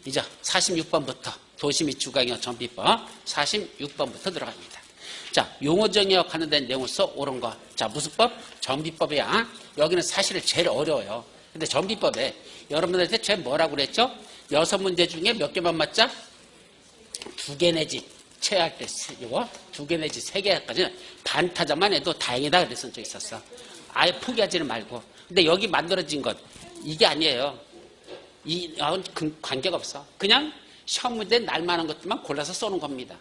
이제 46번부터 도시 및 주거영역 정비법 46번부터 들어갑니다. 자, 용어정의역 하는 데 내용으로서 옳은 거. 자, 무슨 법? 정비법이야. 여기는 사실 제일 어려워요. 근데 정비법에 여러분들한테 제일 뭐라고 그랬죠? 6문제 중에 몇 개만 맞자? 2개 내지 최할 때 이거 2개 내지 3개까지는 반타자만 해도 다행이다 그랬던 적 있었어. 아예 포기하지는 말고. 근데 여기 만들어진 것 이게 아니에요. 이하고는 관계가 없어. 그냥 시험 문제 날만한 것들만 골라서 쏘는 겁니다.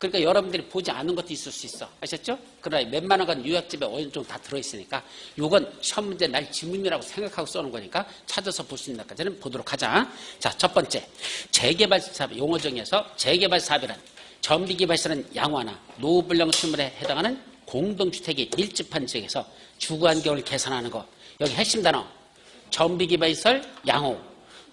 그러니까 여러분들이 보지 않은 것도 있을 수 있어. 아셨죠? 그러나 웬만한 건 요약집에 어느 정도 다 들어있으니까 이건 시험 문제 날 지문이라고 생각하고 쏘는 거니까 찾아서 볼 수 있는 것까지는 보도록 하자. 자, 첫 번째. 재개발 사업 용어 정의에서 재개발 사업이란 정비개발시설은 양호하나 노후불량 건축물에 해당하는 공동주택이 밀집한 지역에서 주거환경을 개선하는 거. 여기 핵심 단어. 정비개발시설 양호.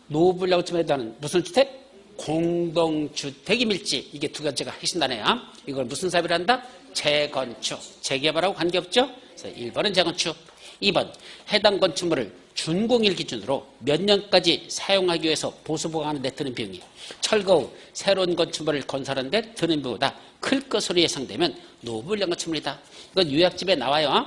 노후불량 건축물에 해당하는 무슨 주택? 공동주택이 밀집. 이게 두 가지가 핵심 단어야. 이걸 무슨 사업을 한다? 재건축. 재개발하고 관계없죠? 그래서 1번은 재건축. 2번. 해당 건축물을 준공일 기준으로 몇 년까지 사용하기 위해서 보수보강하는 데 드는 비용이 철거 후 새로운 건축물을 건설하는 데 드는 비용보다 클 것으로 예상되면 노후불량 건축물이다. 이건 요약집에 나와요.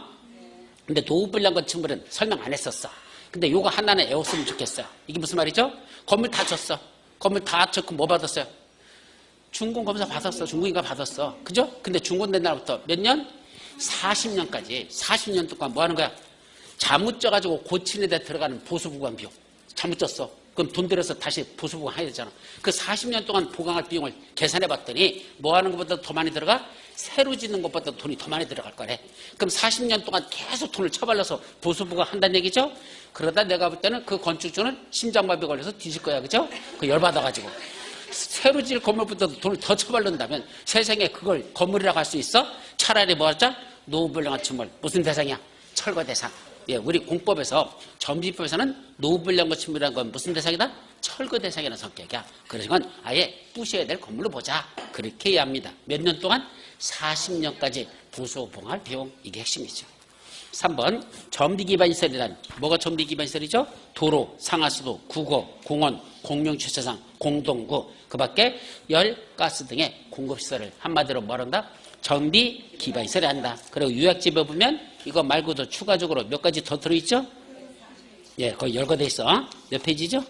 근데 노후불량 건축물은 설명 안 했었어. 근데 요거 하나는 외웠으면 좋겠어요. 이게 무슨 말이죠? 건물 다 줬어. 건물 다 줬고 뭐 받았어요? 준공검사 받았어. 준공인가 받았어. 그죠? 근데 준공된 날부터 몇 년? 40년까지. 40년 동안 뭐 하는 거야? 잘못 쪄가지고 고치는 데 들어가는 보수보강 비용. 잘못 쪘어. 그럼 돈 들여서 다시 보수보강 해야 되잖아. 그 40년 동안 보강할 비용을 계산해 봤더니 뭐 하는 것보다 더 많이 들어가? 새로 짓는 것보다 돈이 더 많이 들어갈 거래. 그럼 40년 동안 계속 돈을 처발라서 보수보강 한다는 얘기죠? 그러다 내가 볼 때는 그 건축주는 심장마비 걸려서 뒤질 거야. 그죠? 그 열받아가지고. 새로 지을 건물보다 돈을 더 처발른다면 세상에 그걸 건물이라고 할 수 있어? 차라리 뭐 하자? 노후불량 건축물. 무슨 대상이야? 철거 대상. 예, 우리 공법에서 정비법에서는 노후불량 건축물이라는 건 무슨 대상이다? 철거 대상이라는 성격이야. 그래서 이건 아예 부셔야 될 건물로 보자. 그렇게 이해합니다. 몇 년 동안? 40년까지 부수보강할 비용. 이게 핵심이죠. 3번 정비기반시설이란 뭐가 정비기반시설이죠? 도로, 상하수도, 국어, 공원, 공용주차장, 공동구 그 밖에 열, 가스 등의 공급시설을 한마디로 뭐란다? 정비기반시설이 한다. 그리고 요약집에 보면 이거 말고도 추가적으로 몇 가지 더 들어있죠? 예, 거의 열거돼 있어. 몇 페이지죠?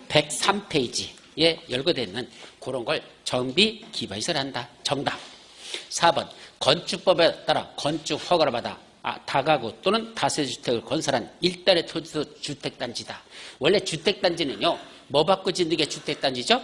103페이지에 열거돼 있는 그런 걸 정비기반시설이 한다. 정답. 4번 건축법에 따라 건축 허가를 받아 다가구 또는 다세주택을 건설한 일단의 토지도 주택단지다. 원래 주택단지는요. 뭐 받고 짓는 게 주택단지죠?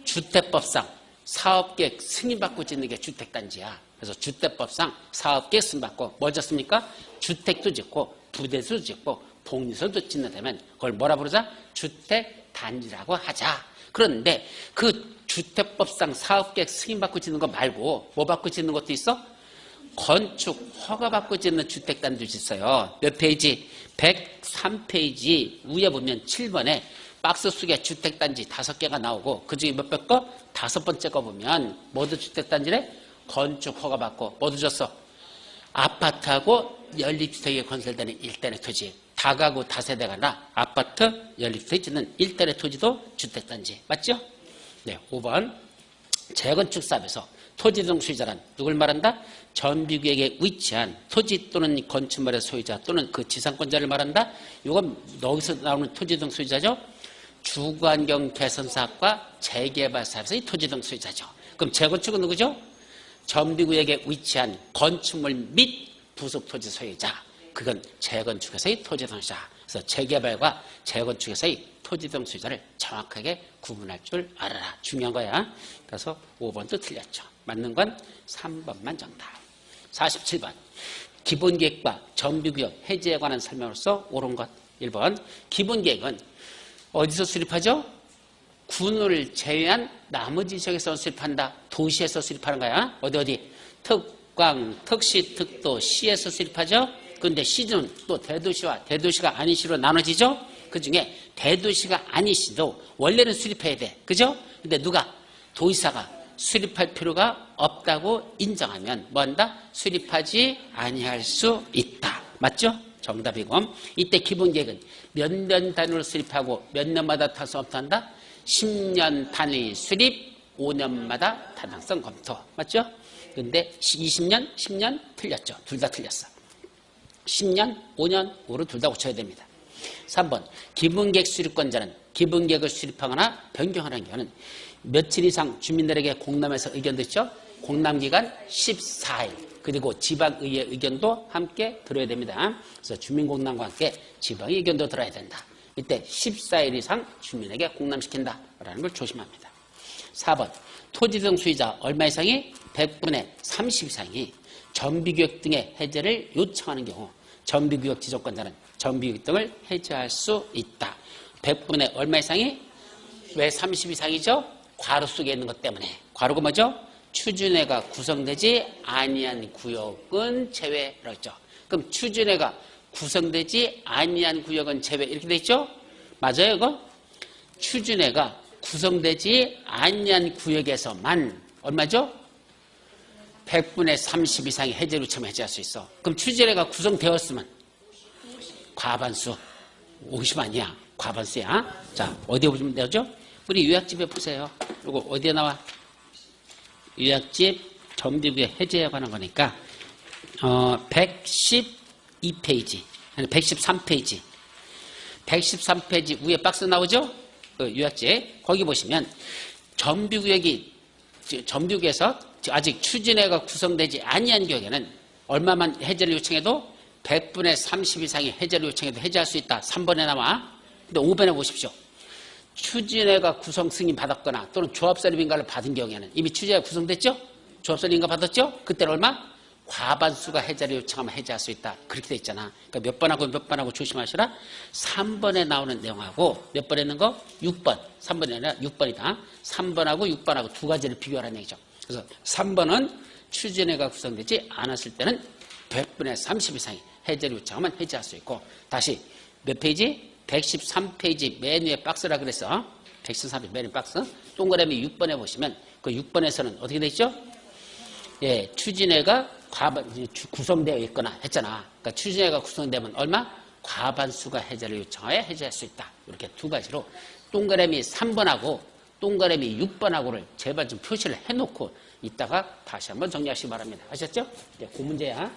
주택법상 사업계획 승인받고 짓는 게 주택단지야. 그래서 주택법상 사업계획 승인받고 뭘 짓습니까? 주택도 짓고 부대도 짓고 복리소도 짓는다면 그걸 뭐라 부르자? 주택단지라고 하자. 그런데 그 주택법상 사업계획 승인받고 짓는 거 말고 뭐 받고 짓는 것도 있어? 건축 허가 받고 짓는 주택단지도 있어요. 몇 페이지? 103페이지 위에 보면 7번에 박스 속에 주택단지 5개가 나오고 그중에 몇백 거? 5번째 거 보면 모두 주택단지래? 건축 허가 받고 뭐도 줬어? 아파트하고 연립주택이 건설되는 일단의 토지. 다가구 다세대가 나 아파트 연립주택 짓는 일단의 토지도 주택단지. 맞죠? 네, 5번 재건축 사업에서 토지 등 소유자란 누굴 말한다? 정비구역에 위치한 토지 또는 건축물의 소유자 또는 그 지상권자를 말한다. 이건 여기서 나오는 토지 등 소유자죠. 주거환경 개선 사업과 재개발 사업에서 이 토지 등 소유자죠. 그럼 재건축은 누구죠? 정비구역에 위치한 건축물 및 부속 토지 소유자. 그건 재건축에서의 토지 등 소유자. 그래서 재개발과 재건축에서의 토지 등 소유자를 정확하게 구분할 줄 알아라. 중요한 거야. 그래서 5번도 틀렸죠. 맞는 건 3번만 정답. 47번 기본계획과 정비구역 해제에 관한 설명으로서 옳은 것. 1번 기본계획은 어디서 수립하죠? 군을 제외한 나머지 지역에서 수립한다. 도시에서 수립하는 거야. 어디? 특광, 특시, 특도, 시에서 수립하죠. 그런데 시는 또 대도시와 대도시가 아닌 시로 나눠지죠. 그중에 대도시가 아닌 시도 원래는 수립해야 돼. 그죠? 근데 누가? 도지사가 수립할 필요가 없다고 인정하면 뭐한다? 수립하지 아니할 수 있다. 맞죠? 정답이고 이때 기본계획은 몇 년 단위로 수립하고 몇 년마다 탈수 없한다? 10년 단위 수립, 5년마다 타당성 검토. 맞죠? 근데 20년, 10년 틀렸죠. 둘 다 틀렸어. 10년, 5년, 5로 둘 다 고쳐야 됩니다. 3번 기본계획 수립권자는 기본계획을 수립하거나 변경하는 경우는 며칠 이상 주민들에게 공람해서 의견 듣죠? 공람기간 14일. 그리고 지방의회 의견도 함께 들어야 됩니다. 그래서 주민공람과 함께 지방의 의견도 들어야 된다. 이때 14일 이상 주민에게 공람시킨다라는 걸 조심합니다. 4번 토지 등 소유자 얼마 이상이 100분의 30 이상이 정비구역 등의 해제를 요청하는 경우 정비구역 지정권자는 정비구역 등을 해제할 수 있다. 100분의 얼마 이상이 왜 30 이상이죠? 괄호 속에 있는 것 때문에. 괄호가 뭐죠? 추진회가 구성되지 아니한 구역은 제외라고 했죠. 그럼 추진회가 구성되지 아니한 구역은 제외 이렇게 돼 있죠? 맞아요, 이거? 추진회가 구성되지 아니한 구역에서만 얼마죠? 100분의 30 이상의 해제를 요청하면 해제할 수 있어. 그럼 추진회가 구성되었으면 과반수 50 아니야. 과반수야. 자, 어디에 보시면 되죠? 우리 요약집에 보세요. 이거 어디에 나와? 요약집 정비구역 해제에 관한 거니까 112페이지 아니 113페이지 113페이지 위에 박스 나오죠? 그 요약집 거기 보시면 정비구역에서 아직 추진회가 구성되지 아니한 경우에는 얼마만 해제를 요청해도 100분의 30 이상의 해제를 요청해도 해제할 수 있다. 3번에 나와. 근데 5번에 보십시오. 추진회가 구성 승인 받았거나 또는 조합설립인가를 받은 경우에는 이미 추진회가 구성됐죠? 조합설립인가 받았죠? 그때는 얼마? 과반수가 해제를 요청하면 해제할 수 있다. 그렇게 돼 있잖아. 그러니까 몇 번하고 조심하시라. 3번에 나오는 내용하고 몇 번에 있는 거? 6번. 3번이 아니라 6번이다. 3번하고 6번하고 두 가지를 비교하라는 얘기죠. 그래서 3번은 추진회가 구성되지 않았을 때는 100분의 30 이상의 해제를 요청하면 해제할 수 있고 다시 몇 페이지? 113페이지 맨 위에 박스라 그랬어. 113페이지 맨 위에 박스. 동그라미 6번에 보시면 그 6번에서는 어떻게 돼 있죠? 예, 추진회가 구성되어 있거나 했잖아. 그러니까 추진회가 구성되면 얼마? 과반수가 해제를 요청하여 해제할 수 있다. 이렇게 두 가지로 동그라미 3번하고 동그라미 6번하고를 제발 좀 표시를 해놓고 이따가 다시 한번 정리하시기 바랍니다. 아셨죠? 네, 그 문제야.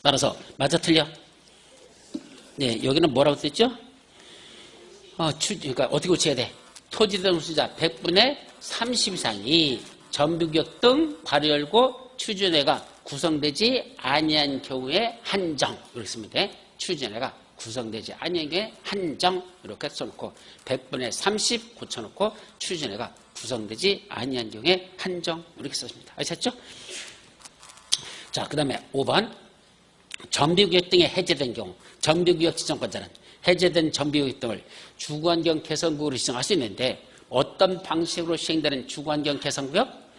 따라서 맞아 틀려? 네, 여기는 뭐라고 썼죠? 그러니까 어떻게 고쳐야 돼? 토지 등 수자 100분의 30 이상이 정비구역 등 괄호 열고 추진회가 구성되지 아니한 경우에 한정 이렇게 쓰면 돼. 추진회가 구성되지 아니한 경우에 한정 이렇게 써놓고 100분의 30 고쳐놓고 추진회가 구성되지 아니한 경우에 한정 이렇게 썼습니다. 아셨죠? 자, 그 다음에 5번 정비구역 등에 해제된 경우 정비구역 지정권자는 해제된 정비구역 등을 주거환경 개선구역으로 지정할 수 있는데 어떤 방식으로 시행되는 주거환경 개선구역?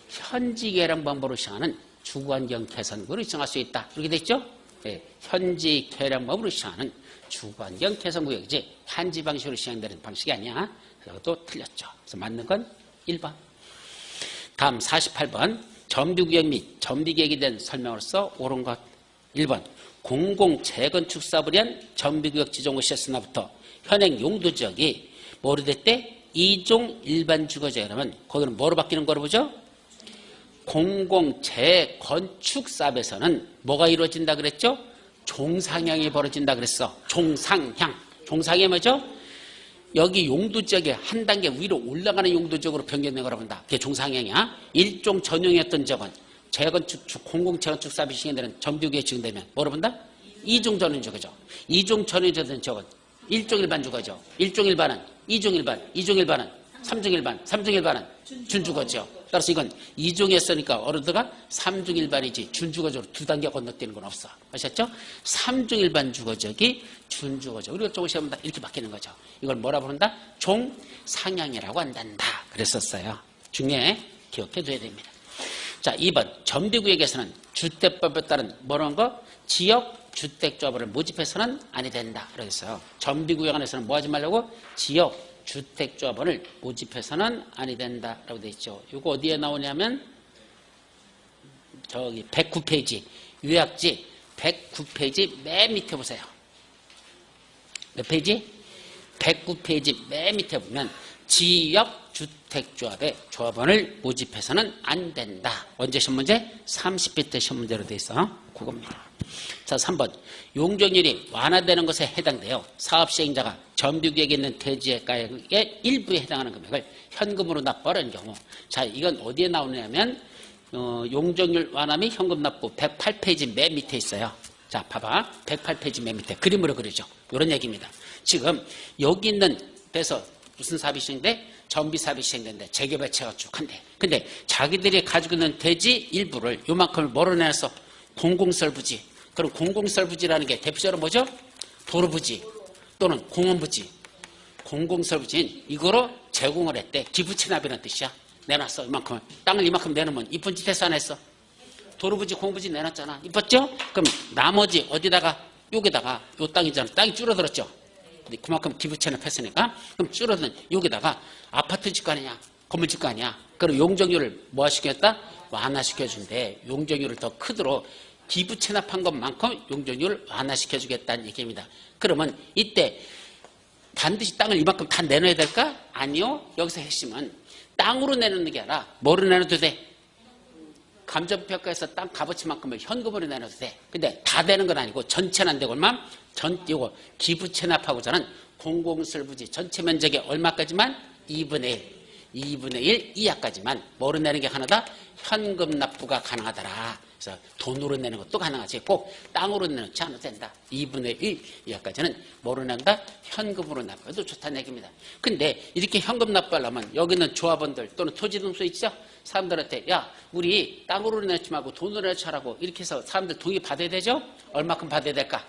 현지 계량 방법으로 시행하는 주거환경 개선구역으로 지정할 수 있다. 이렇게 돼 있죠? 네, 현지 계량 방법으로 시행하는 주거환경 개선구역이지 한지 방식으로 시행되는 방식이 아니야. 그것도 틀렸죠. 그래서 맞는 건 1번. 다음 48번 정비구역 및 정비계획에 대한 설명으로서 옳은 것 1번 공공 재건축 사업을 위한 정비구역 지정구 시했으나부터 현행 용도지역이 뭐로 됐대? 2종 일반 주거지역이라면 거기는 뭐로 바뀌는 거로 보죠? 공공 재건축 사업에서는 뭐가 이루어진다 그랬죠? 종상향이 벌어진다 그랬어. 종상향. 종상향이 뭐죠? 여기 용도지역에 한 단계 위로 올라가는 용도지역으로 변경된 거라고 한다. 그게 종상향이야. 일종 전용이었던 지역은 재건축, 공공 재건축 사업이 시행되는 정비구역에 지정되면 뭐로 본다? 2종 전용주거죠. 2종 전용주거된 지역은 1종 일반 주거죠. 1종 일반은 2종 일반, 2종 일반은 3종 일반, 3종 일반은 준주거죠. 따라서 이건 2종이었으니까 어른들가 3종 일반이지 준주거적으로 두 단계 건너뛰는 건 없어. 아셨죠? 3종 일반 주거적이 준주거적. 우리가 조금씩 하면 이렇게 바뀌는 거죠. 이걸 뭐라 부른다? 종상향이라고 한단다. 그랬었어요. 중요해. 기억해 둬야 됩니다. 자, 2번 정비구역에서는 주택법에 따른 뭐라는 거? 지역주택조합을 모집해서는 아니 된다. 그랬어요. 정비구역 안에서는 뭐 하지 말라고? 지역주택조합원을 모집해서는 아니 된다라고 돼 있죠. 이거 어디에 나오냐면 저기 109페이지 요약지 109페이지 맨 밑에 보세요. 몇 페이지? 109페이지 맨 밑에 보면 지역주택조합의 조합원을 모집해서는 안 된다. 언제 시험 문제? 30회 때 시험 문제로 돼 있어. 그겁니다. 자, 3번. 용적률이 완화되는 것에 해당되어 사업시행자가 정비구역에 있는 대지의 가액의 일부에 해당하는 금액을 현금으로 납부하는 경우. 자, 이건 어디에 나오냐면 용적률 완화 및 현금 납부 108페이지 맨 밑에 있어요. 자, 봐봐. 108페이지 맨 밑에 그림으로 그리죠. 이런 얘기입니다. 지금 여기 있는 데서 무슨 사업이 시행돼? 정비 사업이 시행된대. 재개발체가 쭉 한대. 근데 자기들이 가지고 있는 대지 일부를 요만큼을 뭐로 내놨어? 공공설부지. 그럼 공공설부지라는 게 대표적으로 뭐죠? 도로부지 또는 공원부지. 공공설부지인 이거로 제공을 했대. 기부채납이라는 뜻이야. 내놨어. 이만큼을. 땅을 이만큼 내놓으면 이쁜 짓 했어 안 했어? 도로부지 공부지 내놨잖아. 이뻤죠? 그럼 나머지 어디다가 여기다가 요 땅이잖아. 땅이 줄어들었죠. 그만큼 기부채납 했으니까 그럼 줄어든 여기다가 아파트 질 거 아니냐, 건물 질 거 아니야. 그럼 용적률을 뭐 시켰다? 완화시켜준대. 용적률을 더 크도록 기부채납한 것만큼 용적률을 완화시켜주겠다는 얘기입니다. 그러면 이때 반드시 땅을 이만큼 다 내놔야 될까? 아니요. 여기서 핵심은 땅으로 내놓는 게 아니라 뭐로 내놔도 돼? 감정평가에서 땅 값어치만큼을 현금으로 내놔도 돼. 근데 다 되는 건 아니고 전체는 안 되고 얼마? 이거 기부채납하고자는 공공설부지 전체 면적의 얼마까지만? 2분의 1 이하까지만 뭐로 내는 게 하나다? 현금 납부가 가능하더라. 그래서 돈으로 내는 것도 가능하지. 꼭 땅으로 내놓지 않아도 된다. 2분의 1 이하까지는 뭐로 낸다? 현금으로 납부해도 좋다는 얘기입니다. 근데 이렇게 현금 납부하려면 여기 있는 조합원들 또는 토지등수 있죠? 사람들한테 야 우리 땅으로 내놓지 말고 돈으로 내놓지 하라고 이렇게 해서 사람들 동의 받아야 되죠? 얼마큼 받아야 될까?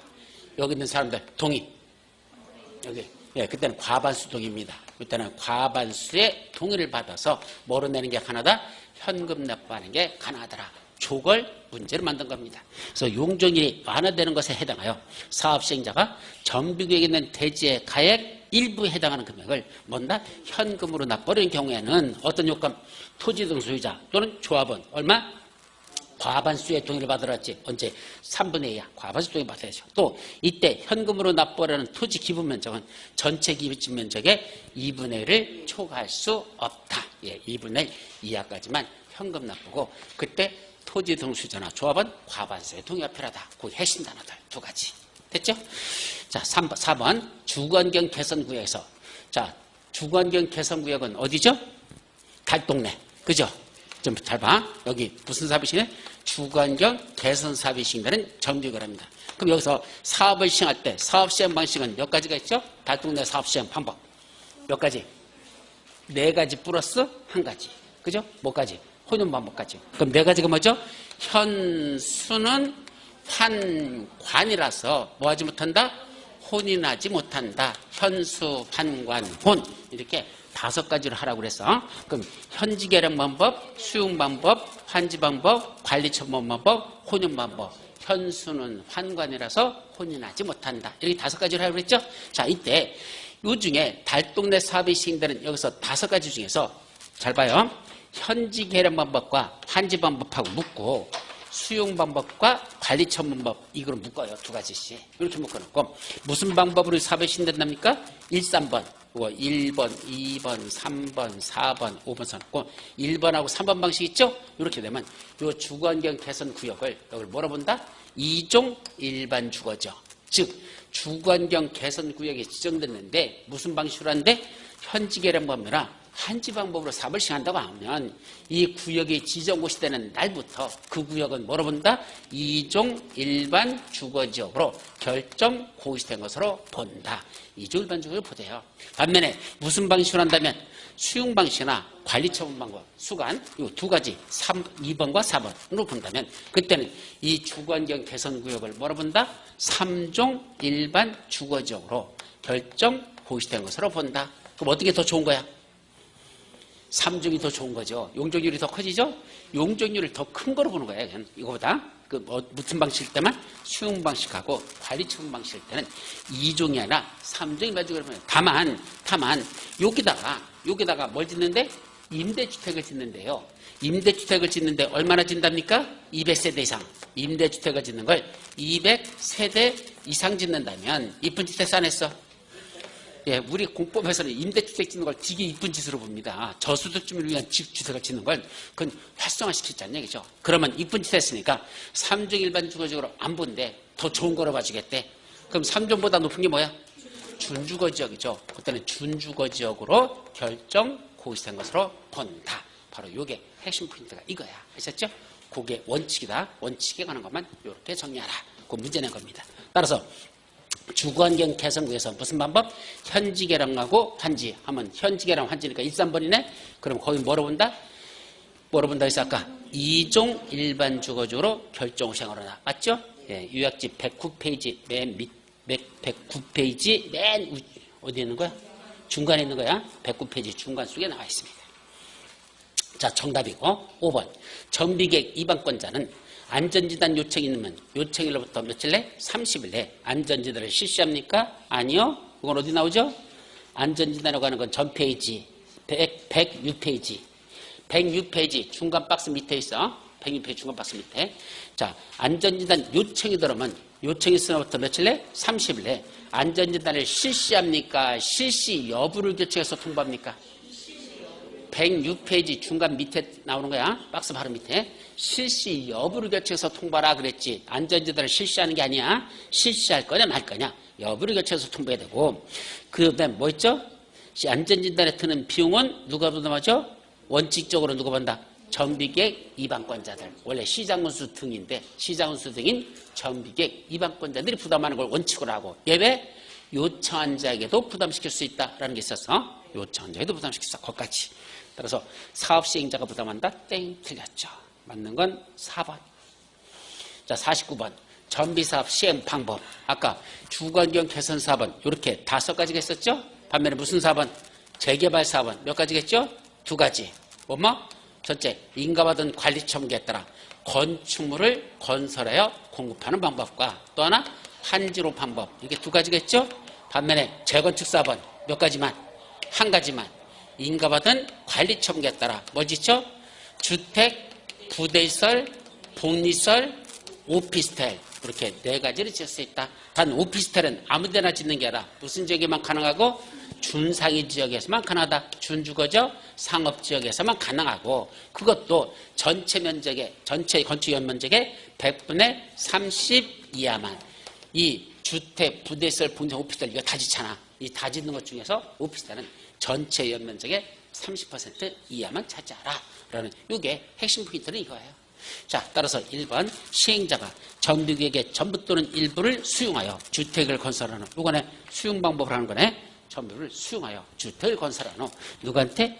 여기 있는 사람들 동의. 여기. 예, 그때는 과반수 동의입니다. 그때는 과반수의 동의를 받아서 뭐로 내는 게 가능하다? 현금 납부하는 게 가능하더라. 조걸 문제를 만든 겁니다. 그래서 용적률이 완화되는 것에 해당하여 사업시행자가 정비구역에 있는 대지의 가액 일부에 해당하는 금액을 뭔다? 현금으로 납부하는 경우에는 어떤 요건? 토지 등 소유자 또는 조합원 얼마? 과반수의 동의를 받으랬지. 언제? 3분의 2야. 과반수 동의 받아야죠. 또 이때 현금으로 납부하는 토지 기부 면적은 전체 기부지 면적의 2분의 1을 초과할 수 없다. 예, 2분의 1 이하까지만 현금 납부고 그때 토지 등 소유자나 조합은 과반수의 동의가 필요하다. 그 핵심 단어들 두 가지. 됐죠? 자, 4번 주거환경 개선구역에서 자, 주거환경 개선구역은 어디죠? 달동네. 그죠? 좀 잘 봐. 여기 무슨 사업이 시행돼? 주거환경 개선 사업이 시행되는 정비구역입니다. 그럼 여기서 사업을 시행할 때 사업 시행 방식은 몇 가지가 있죠? 달동네 사업 시행 방법. 몇 가지? 4가지 플러스 1가지. 그죠? 뭐까지? 혼용 방법까지. 그럼 4가지가 뭐죠? 현수는 환관이라서 뭐 하지 못한다? 혼인하지 못한다. 현수, 환관, 혼. 이렇게 5가지로 하라고 그랬어. 그럼 현지 계량 방법, 수용 방법, 환지 방법, 관리 처분 방법, 혼용 방법. 현수는 환관이라서 혼인하지 못한다. 이렇게 5가지로 하라고 그랬죠? 자, 이때 이 중에 달동네 사업이 시행되는 여기서 5가지 중에서 잘 봐요. 현지 계량 방법과 환지 방법하고 묶고 수용 방법과 관리 처분법 이걸 묶어요. 2가지씩. 이렇게 묶어놓고 무슨 방법으로 사업이 시행된답니까? 1, 3번. 1번, 2번, 3번, 4번, 5번 써놓고 1번하고 3번 방식 있죠? 이렇게 되면 이 주거환경 개선 구역을 여기를 뭐라 본다? 2종 일반 주거죠. 즉 주거환경 개선 구역이 지정됐는데 무슨 방식으로 하는데 현지 계량 방법이나 한지 방법으로 사업을 시행한다고 하면 이 구역이 지정고시 되는 날부터 그 구역은 뭐로 본다? 2종 일반 주거지역으로 결정 고시된 것으로 본다. 2종 일반 주거지역을 보대요. 반면에 무슨 방식으로 한다면 수용 방식이나 관리 처분 방법, 수관 이 2가지 2번과 4번으로 본다면 그때는 이 주거환경 개선 구역을 뭐로 본다? 3종 일반 주거지역으로 결정 고시된 것으로 본다. 그럼 어떻게 더 좋은 거야? 3종이 더 좋은 거죠. 용적률이 더 커지죠? 용적률을 더 큰 거로 보는 거예요. 그냥 이거보다. 무슨 방식일 때만 수용 방식하고 관리 처분 방식일 때는 2종이 아니라 3종이 가지고 그러면 다만 여기다가 뭘 짓는데? 임대주택을 짓는데요. 임대주택을 짓는데 얼마나 짓답니까? 200세대 이상. 임대주택을 짓는 걸 200세대 이상 짓는다면 이쁜 짓 했어 안 했어? 예, 우리 공법에서는 임대주택 짓는 걸 되게 이쁜 짓으로 봅니다. 저소득층을 위한 주택을 짓는 건 그건 활성화시키자는 얘기죠. 그러면 이쁜 짓 했으니까 3종 일반 주거지역으로 안 본대. 더 좋은 거로 봐주겠대. 그럼 3종보다 높은 게 뭐야? 준주거지역이죠. 그때는 준주거지역으로 결정 고시된 것으로 본다. 바로 이게 핵심 포인트가 이거야. 아셨죠? 그게 원칙이다. 원칙에 관한 것만 이렇게 정리하라. 그 문제 낸 겁니다. 따라서 주거환경 개선구에서 무슨 방법? 현지계량하고 환지 하면 현지계량 환지니까 13번이네. 그럼 거기 뭐로 본다? 뭐로 본다 해서 아까 2종 일반 주거지역으로 결정 시행을 하다. 맞죠? 예, 요약지 109페이지 맨 밑 109페이지 맨 어디 있는 거야? 중간에 있는 거야. 109페이지 중간 속에 나와 있습니다. 자, 정답이고 5번 정비계획 이반권자는 안전진단 요청이 있으면 요청일로부터 며칠 내? 30일 내 안전진단을 실시합니까? 아니요. 그건 어디 나오죠? 안전진단이라고 하는 건 전 페이지 106페이지 106페이지 중간 박스 밑에 있어. 106페이지 중간 박스 밑에. 자, 안전진단 요청이 들어오면 요청이 있으면부터 며칠 내? 30일 내 안전진단을 실시합니까? 실시 여부를 결정해서 통보합니까? 106페이지 중간 밑에 나오는 거야. 박스 바로 밑에. 실시 여부를 결정해서 통보하라 그랬지. 안전진단을 실시하는 게 아니야. 실시할 거냐 말 거냐. 여부를 결정해서 통보해야 되고. 그 다음에 뭐 있죠? 안전진단에 드는 비용은 누가 부담하죠? 원칙적으로 누가 본다? 정비계획 이반권자들. 원래 시장군수 등인데 시장군수 등인 정비계획 이반권자들이 부담하는 걸 원칙으로 하고 예외 요청한 자에게도 부담시킬 수 있다라는 게 있어서 요청한 자에게도 부담시킬 수 있어. 거기까지. 따라서 사업시행자가 부담한다? 땡. 틀렸죠. 맞는 건 4번. 자, 49번. 전비사업 시행 방법. 아까 주거환경 개선 사업은 이렇게 5가지가 있었죠? 반면에 무슨 사업은? 재개발 사업은 몇 가지겠죠? 2가지. 뭐뭐? 첫째, 인가받은 관리청구에 따라 건축물을 건설하여 공급하는 방법과 또 하나 환지로 방법. 이게 2가지겠죠? 반면에 재건축 사업은 몇 가지만? 1가지만. 인가받은 관리청구에 따라 뭐 짓죠? 주택, 부대시설, 복리시설, 오피스텔 이렇게 4가지를 지을 수 있다. 단 오피스텔은 아무데나 짓는 게 아니라 무슨 지역에만 가능하고 준상위 지역에서만 가능하다. 준주거지역, 상업지역에서만 가능하고 그것도 전체 면적의 전체 건축 연면적의 100분의 30 이하만. 이 주택, 부대시설, 복리시설, 오피스텔 이거 다 짓잖아. 이 다 짓는 것 중에서 오피스텔은 전체 연면적의 30% 이하만 차지하라. 라는 이게 핵심 포인트는 이거예요. 자, 따라서 1번 시행자가 정비계획의 전부 또는 일부를 수용하여 주택을 건설하는 이거네. 수용 방법을 하는 거네. 전부를 수용하여 주택을 건설하는 누구한테?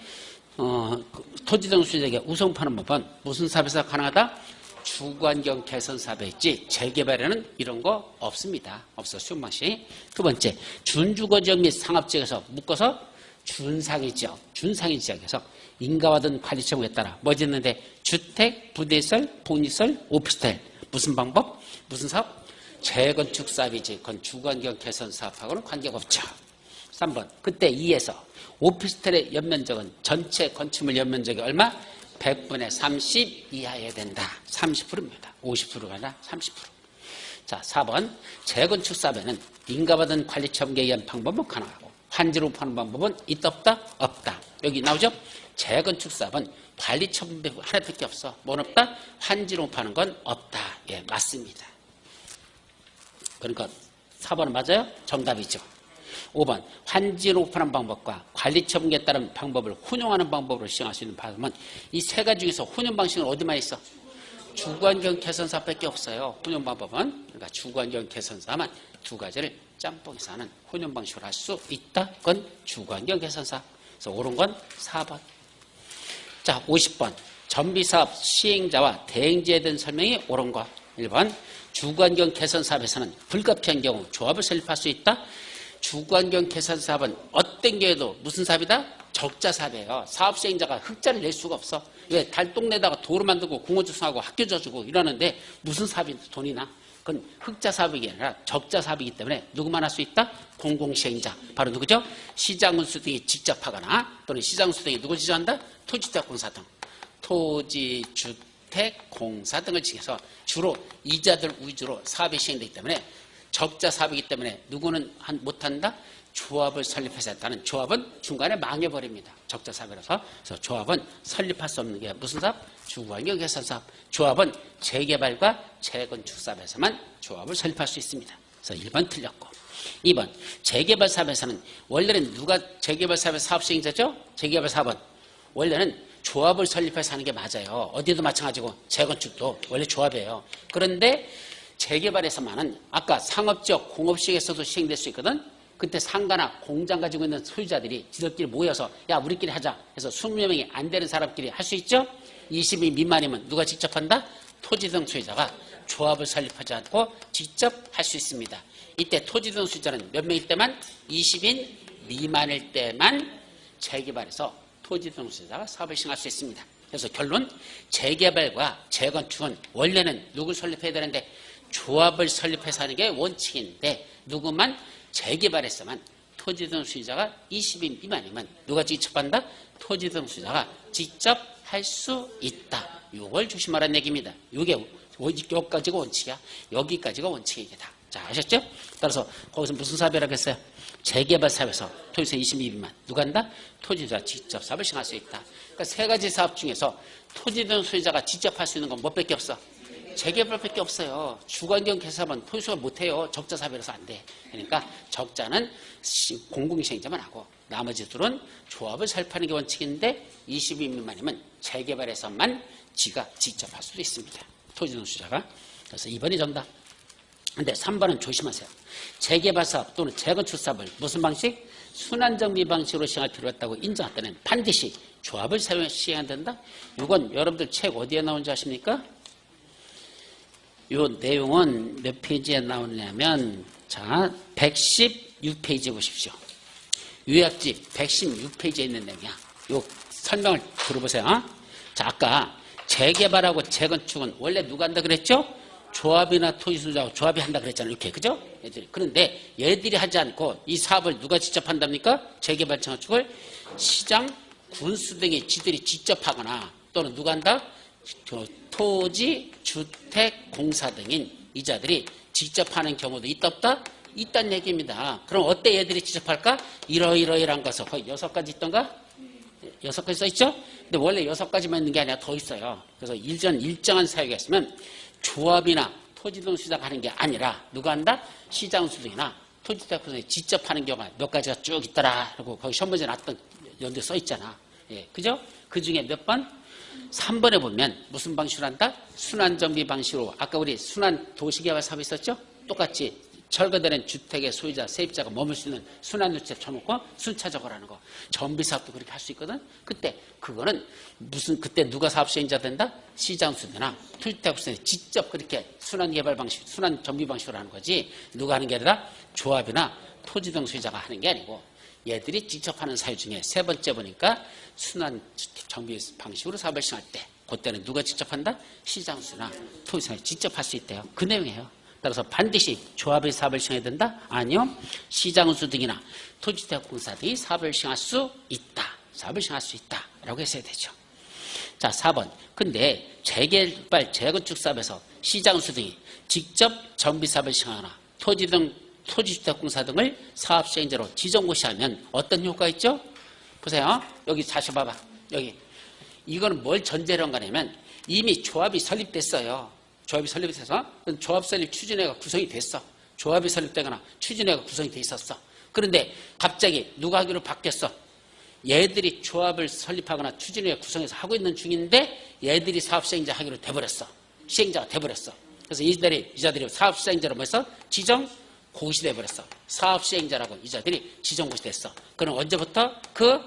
토지등 수익에 우선 파는 법은 무슨 사업에서 가능하다? 주거환경 개선 사업에 있지 재개발에는 이런 거 없습니다. 없어. 수용 방식. 2번째 준주거지역 및 상업지역에서 묶어서 준상위 지역에서 인가받은 관리청구에 따라 뭐 짓는데 주택, 부대시설, 복리시설, 오피스텔. 무슨 방법? 무슨 사업? 재건축 사업이지. 그건 주거환경 개선 사업하고는 관계가 없죠. 3번 그때 2에서 오피스텔의 연면적은 전체 건축물 연면적이 얼마? 100분의 30 이하여야 된다. 30%입니다. 50%가 아니라 30%. 자, 4번 재건축 사업에는 인가받은 관리청구에 의한 방법은 가능하고 환지로 파는 방법은 있다 없다? 없다. 여기 나오죠? 재건축 사업은 관리청구 하나밖에 없어. 뭔 없다? 환지로 파는 건 없다. 예, 맞습니다. 그러니까 4번은 맞아요? 정답이죠. 5번 환지로 파는 방법과 관리청구에 따른 방법을 혼용하는 방법으로 시행할 수 있는 방법은 이 3가지 중에서 혼용 방식은 어디만 있어? 주거환경 개선 사업밖에 없어요. 혼용 방법은. 그러니까 주거환경 개선 사업은 2가지를 짬뽕해서 하는 혼용 방식으로 할 수 있다. 그건 주거환경 개선 사업. 그래서 옳은 건 4번. 자, 50번 전비사업 시행자와 대행지에 대한 설명이 옳은 것. 1번 주거환경 개선 사업에서는 불가피한 경우 조합을 설립할 수 있다. 주거환경 개선 사업은 어떤 경우에도 무슨 사업이다? 적자 사업이에요. 사업 시행자가 흑자를 낼 수가 없어. 왜? 달동네다가 도로 만들고 공원 조성하고 학교 져주고 이러는데 무슨 사업이 돈이 나? 그건 흑자 사업이 아니라 적자 사업이기 때문에 누구만 할 수 있다? 공공시행자. 바로 누구죠? 시장군수 등이 직접 하거나 또는 시장군수 등이 누굴 지정한다? 토지주택공사 등. 토지주택공사 등을 지정해서 주로 이자들 위주로 사업이 시행되기 때문에 적자 사업이기 때문에 누구는 못한다? 조합을 설립해서 했다는 조합은 중간에 망해버립니다. 적자사업이라서. 그래서 조합은 설립할 수 없는 게 무슨 사업? 주거환경 개선 사업. 조합은 재개발과 재건축 사업에서만 조합을 설립할 수 있습니다. 그래서 1번 틀렸고. 2번 재개발 사업에서는 원래는 누가 재개발 사업의 사업 시행자죠? 재개발 사업은 원래는 조합을 설립해서 하는 게 맞아요. 어디도 마찬가지고 재건축도 원래 조합이에요. 그런데 재개발에서만은 아까 상업지역 공업시행에서도 시행될 수 있거든. 그때 상가나 공장 가지고 있는 소유자들이 지들끼리 모여서 야 우리끼리 하자 해서 20명이 안 되는 사람끼리 할 수 있죠. 20인 미만이면 누가 직접 한다? 토지 등 소유자가 조합을 설립하지 않고 직접 할 수 있습니다. 이때 토지 등 소유자는 몇 명일 때만? 20인 미만일 때만 재개발해서 토지 등 소유자가 사업을 시행할 수 있습니다. 그래서 결론 재개발과 재건축은 원래는 누굴 설립해야 되는데 조합을 설립해서 하는 게 원칙인데 누구만 재개발에서만 토지 등 소유자가 20인 미만이면 누가 직접 한다? 토지 등 소유자가 직접 할 수 있다. 이걸 조심하라는 얘기입니다. 이게 여기까지가 원칙이야. 여기까지가 원칙이다. 자, 아셨죠? 따라서 거기서 무슨 사업이라고 했어요? 재개발 사업에서 토지세 20인 미만 누가 한다? 토지자 직접 사업을 시행할 수 있다. 그러니까 세 가지 사업 중에서 토지 등 소유자가 직접 할 수 있는 건 뭐밖에 없어? 재개발밖에 없어요. 주거환경 개선은 토지소가 못해요. 적자 사업이라서 안 돼. 그러니까 적자는 공공시행자만 하고 나머지 둘은 조합을 설립하는 게 원칙인데 20인 미만이면 재개발에서만 지가 직접 할 수도 있습니다. 토지 등 소유자가. 그래서 2번이 정답. 근데 3번은 조심하세요. 재개발 사업 또는 재건축 사업을 무슨 방식? 순환정비 방식으로 시행할 필요가 있다고 인정할 때는 반드시 조합을 시행해야 된다. 이건 여러분들 책 어디에 나온지 아십니까? 이 내용은 몇 페이지에 나오냐면 자 116페이지 보십시오. 요약집 116페이지에 있는 내용이야. 이 설명을 들어보세요. 자 아까 재개발하고 재건축은 원래 누가 한다 그랬죠? 조합이나 토지소유자하고 조합이 한다 그랬잖아요. 이렇게 그죠? 얘들이. 그런데 얘들이 하지 않고 이 사업을 누가 직접 한답니까? 재개발 재건축을 시장, 군수 등이 지들이 직접 하거나 또는 누가 한다? 토지, 주택, 공사 등인 이자들이 직접 하는 경우도 있다 없다? 있다는 얘기입니다. 그럼 어때 얘들이 직접 할까? 이러이러이러한 것을 거의 6가지 있던가? 6가지 써있죠? 근데 원래 6가지만 있는 게 아니라 더 있어요. 그래서 일정한 사유가 있으면 조합이나 토지 등 수주자가 하는 게 아니라 누가 한다? 시장 수등이나 토지주택 수등이 직접 하는 경우가 몇 가지가 쭉 있더라. 그리고 거기 시험문제 나왔던 연대 써있잖아. 예, 그죠? 그 중에 몇 번? 3번에 보면 무슨 방식으로 한다? 순환정비 방식으로. 아까 우리 순환 도시개발 사업 있었죠? 똑같이 철거되는 주택의 소유자, 세입자가 머물 수 있는 순환주택 쳐놓고 순차적으로 하는 거. 정비사업도 그렇게 할 수 있거든? 그때 그거는 그때 누가 사업 시행자 된다? 시장수대나 토지주택수대 직접 그렇게 순환개발 방식, 순환정비 방식으로 하는 거지. 누가 하는 게 아니라 조합이나 토지 등 소유자가 하는 게 아니고 얘들이 직접 하는 사유 중에 세 번째 보니까 순환정비 방식으로 사업을 시행할 때 그때는 누가 직접 한다? 시장수나 토지주택이 직접 할 수 있대요. 그 내용이에요. 따라서 반드시 조합의 사업을 시행해야 된다? 아니요. 시장수 등이나 토지주택공사 등이 사업을 시행할 수 있다. 사업을 시행할 수 있다. 라고 했어야 되죠. 자, 4번. 근데 재개발, 재건축 사업에서 시장수 등이 직접 정비사업을 시행하거나 토지주택공사 등을 사업 시행자로 지정고시하면 어떤 효과가 있죠? 보세요. 여기 다시 봐봐. 여기. 이거는 뭘 전제로 한 거냐면 이미 조합이 설립됐어요. 조합이 설립돼서 조합 설립 추진회가 구성이 됐어. 조합이 설립되거나 추진회가 구성이 돼 있었어. 그런데 갑자기 누가 하기로 바뀌었어. 얘들이 조합을 설립하거나 추진회 구성해서 하고 있는 중인데 얘들이 사업 시행자 하기로 돼버렸어. 시행자가 돼버렸어. 그래서 이자들이 사업 시행자로 뭐했어? 지정 고시 돼버렸어. 사업 시행자라고 이자들이 지정 고시 됐어. 그럼 언제부터? 그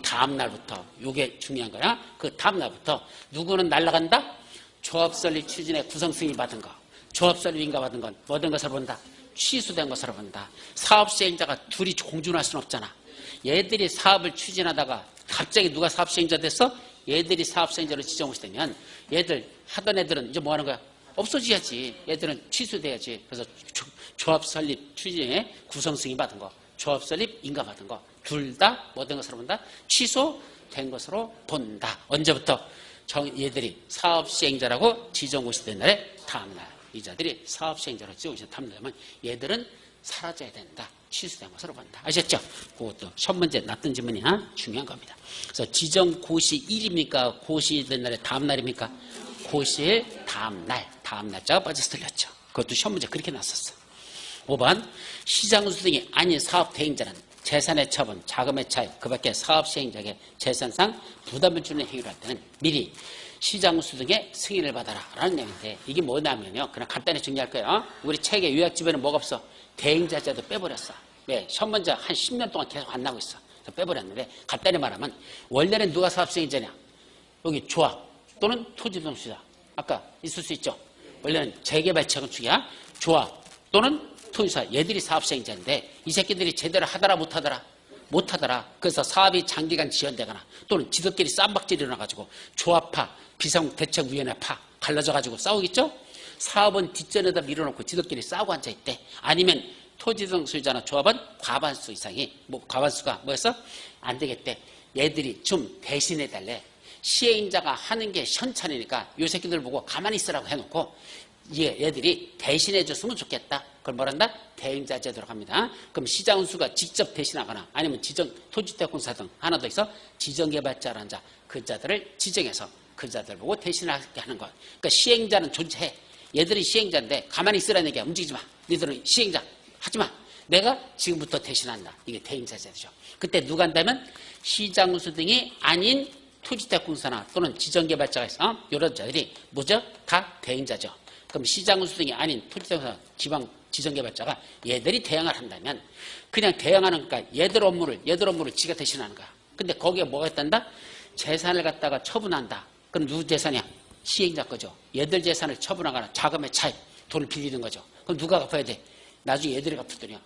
다음 날부터. 이게 중요한 거야. 그 다음 날부터 누구는 날아간다? 조합 설립 추진에 구성 승인 받은 거, 조합 설립 인가 받은 건 뭐 된 것으로 본다? 취소된 것으로 본다. 사업 시행자가 둘이 공존할 수는 없잖아. 얘들이 사업을 추진하다가 갑자기 누가 사업 시행자 됐어? 얘들이 사업 시행자로 지정되면 얘들 하던 애들은 이제 뭐 하는 거야? 없어져야지. 얘들은 취소돼야지. 그래서 조합 설립 추진에 구성 승인 받은 거, 조합 설립 인가 받은 거 둘 다 뭐 된 것으로 본다? 취소된 것으로 본다. 언제부터? 얘들이 사업 시행자라고 지정고시 된 날에 다음날 이자들이 사업 시행자로 지정고시 다음날이면 얘들은 사라져야 된다. 취소된 것으로 본다. 아셨죠? 그것도 시험 문제 놨던 질문이야. 중요한 겁니다. 그래서 지정 고시 일입니까? 고시된 날의 다음 날입니까? 고시일 다음 날짜가 빠져서 틀렸죠. 그것도 시험 문제 그렇게 놨었어. 5번 시장수 등이 아닌 사업 대행자는 재산의 처분, 자금의 차익, 그 밖에 사업 시행자에게 재산상 부담을 주는 행위를 할 때는 미리 시장수 등의 승인을 받아라 라는 내용인데, 이게 뭐냐면요, 그냥 간단히 정리할 거예요. 우리 책에 요약집에는 뭐가 없어? 대행자제도 빼버렸어. 왜? 시험 문제 한 10년 동안 계속 안 나고 있어. 그래서 빼버렸는데, 간단히 말하면 원래는 누가 사업 시행자냐? 여기 조합 또는 토지동수자. 아까 있을 수 있죠. 원래는 재개발 재건축이야. 조합 또는 토지사, 얘들이 사업 시행자인데 이 새끼들이 제대로 하더라 못하더라. 그래서 사업이 장기간 지연되거나 또는 지들끼리 쌈박질이 일어나가지고 조합파, 비상대책위원회파 갈라져가지고 싸우겠죠. 사업은 뒷전에다 밀어놓고 지들끼리 싸우고 앉아있대. 아니면 토지등 소유자나 조합은 과반수 이상이, 과반수가 뭐였어? 안 되겠대. 얘들이 좀 대신해달래. 시행자가 하는 게 현찰이니까 요 새끼들 보고 가만히 있으라고 해놓고 얘들이 대신해줬으면 좋겠다. 그걸 뭐란다? 대행자 제도로 갑니다. 그럼 시장수가 직접 대신하거나 아니면 토지대공사 등 하나 더 있어 지정개발자라는 자, 그 자들을 지정해서 그 자들 보고 대신하게 하는 것. 그러니까 시행자는 존재해. 얘들이 시행자인데 가만히 있으라는 얘기야. 움직이지 마. 너희들은 시행자 하지 마. 내가 지금부터 대신한다. 이게 대행자 제도죠. 그때 누가 한다면 시장수 등이 아닌 토지대공사나 또는 지정개발자가 있어. 이런 자들이 뭐죠? 다 대행자죠. 그럼 시장수 등이 아닌 토지대공사, 지정개발자가 얘들이 대항을 한다면 그냥 대항하는 거니까 얘들 업무를 지가 대신하는 거야. 근데 거기에 뭐가 있단다? 재산을 갖다가 처분한다. 그럼 누구 재산이야? 시행자 거죠. 얘들 재산을 처분하거나 자금의 차익, 돈을 빌리는 거죠. 그럼 누가 갚아야 돼? 나중에 얘들이 갚거든요.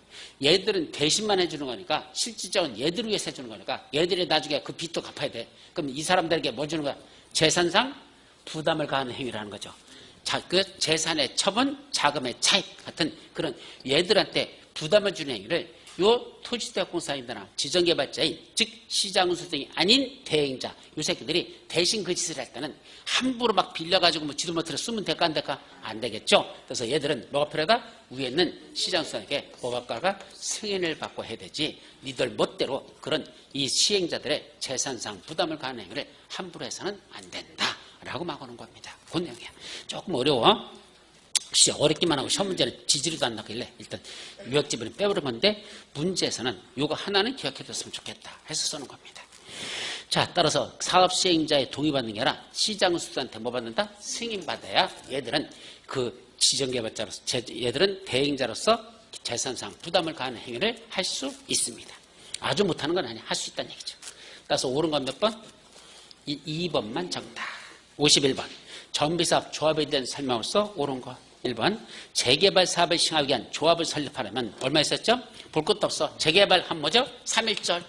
얘들은 대신만 해주는 거니까, 실질적인 얘들을 위해서 해주는 거니까 얘들이 나중에 그 빚도 갚아야 돼. 그럼 이 사람들에게 뭐 주는 거야? 재산상 부담을 가하는 행위를 하는 거죠. 그 재산의 처분, 자금의 차익 같은 그런 얘들한테 부담을 주는 행위를 요 토지대공사인들이나 지정개발자인, 즉 시장수 등이 아닌 대행자, 요 새끼들이 대신 그 짓을 할 때는 함부로 막 빌려가지고 뭐 지도 못해서 쓰면 될까 안 될까? 안 되겠죠. 그래서 얘들은 뭐가 필요하다? 위에는 시장수에게 법학과가 승인을 받고 해야 되지, 니들 멋대로 그런 이 시행자들의 재산상 부담을 가하는 행위를 함부로 해서는 안 된다 라고 막아놓은 겁니다. 그 내용이야. 조금 어려워. 어렵기만 하고 시험 문제는 지지리도 안 나길래 일단 요약집을 빼버린 건데, 문제에서는 요거 하나는 기억해뒀으면 좋겠다 해서 쓰는 겁니다. 자, 따라서 사업 시행자의 동의받는 게 아니라 시장수들한테 뭐 받는다? 승인받아야 얘들은 그 지정개발자로서, 얘들은 대행자로서 재산상 부담을 가하는 행위를 할 수 있습니다. 아주 못하는 건 아니야. 할 수 있다는 얘기죠. 따라서 옳은 건 몇 번? 2번만 정답. 51번. 정비사업 조합에 대한 설명을 써 옳은 거. 1번. 재개발 사업을 시행하기 위한 조합을 설립하려면 얼마 있었죠? 볼 것도 없어. 재개발 한 뭐죠? 3.1절.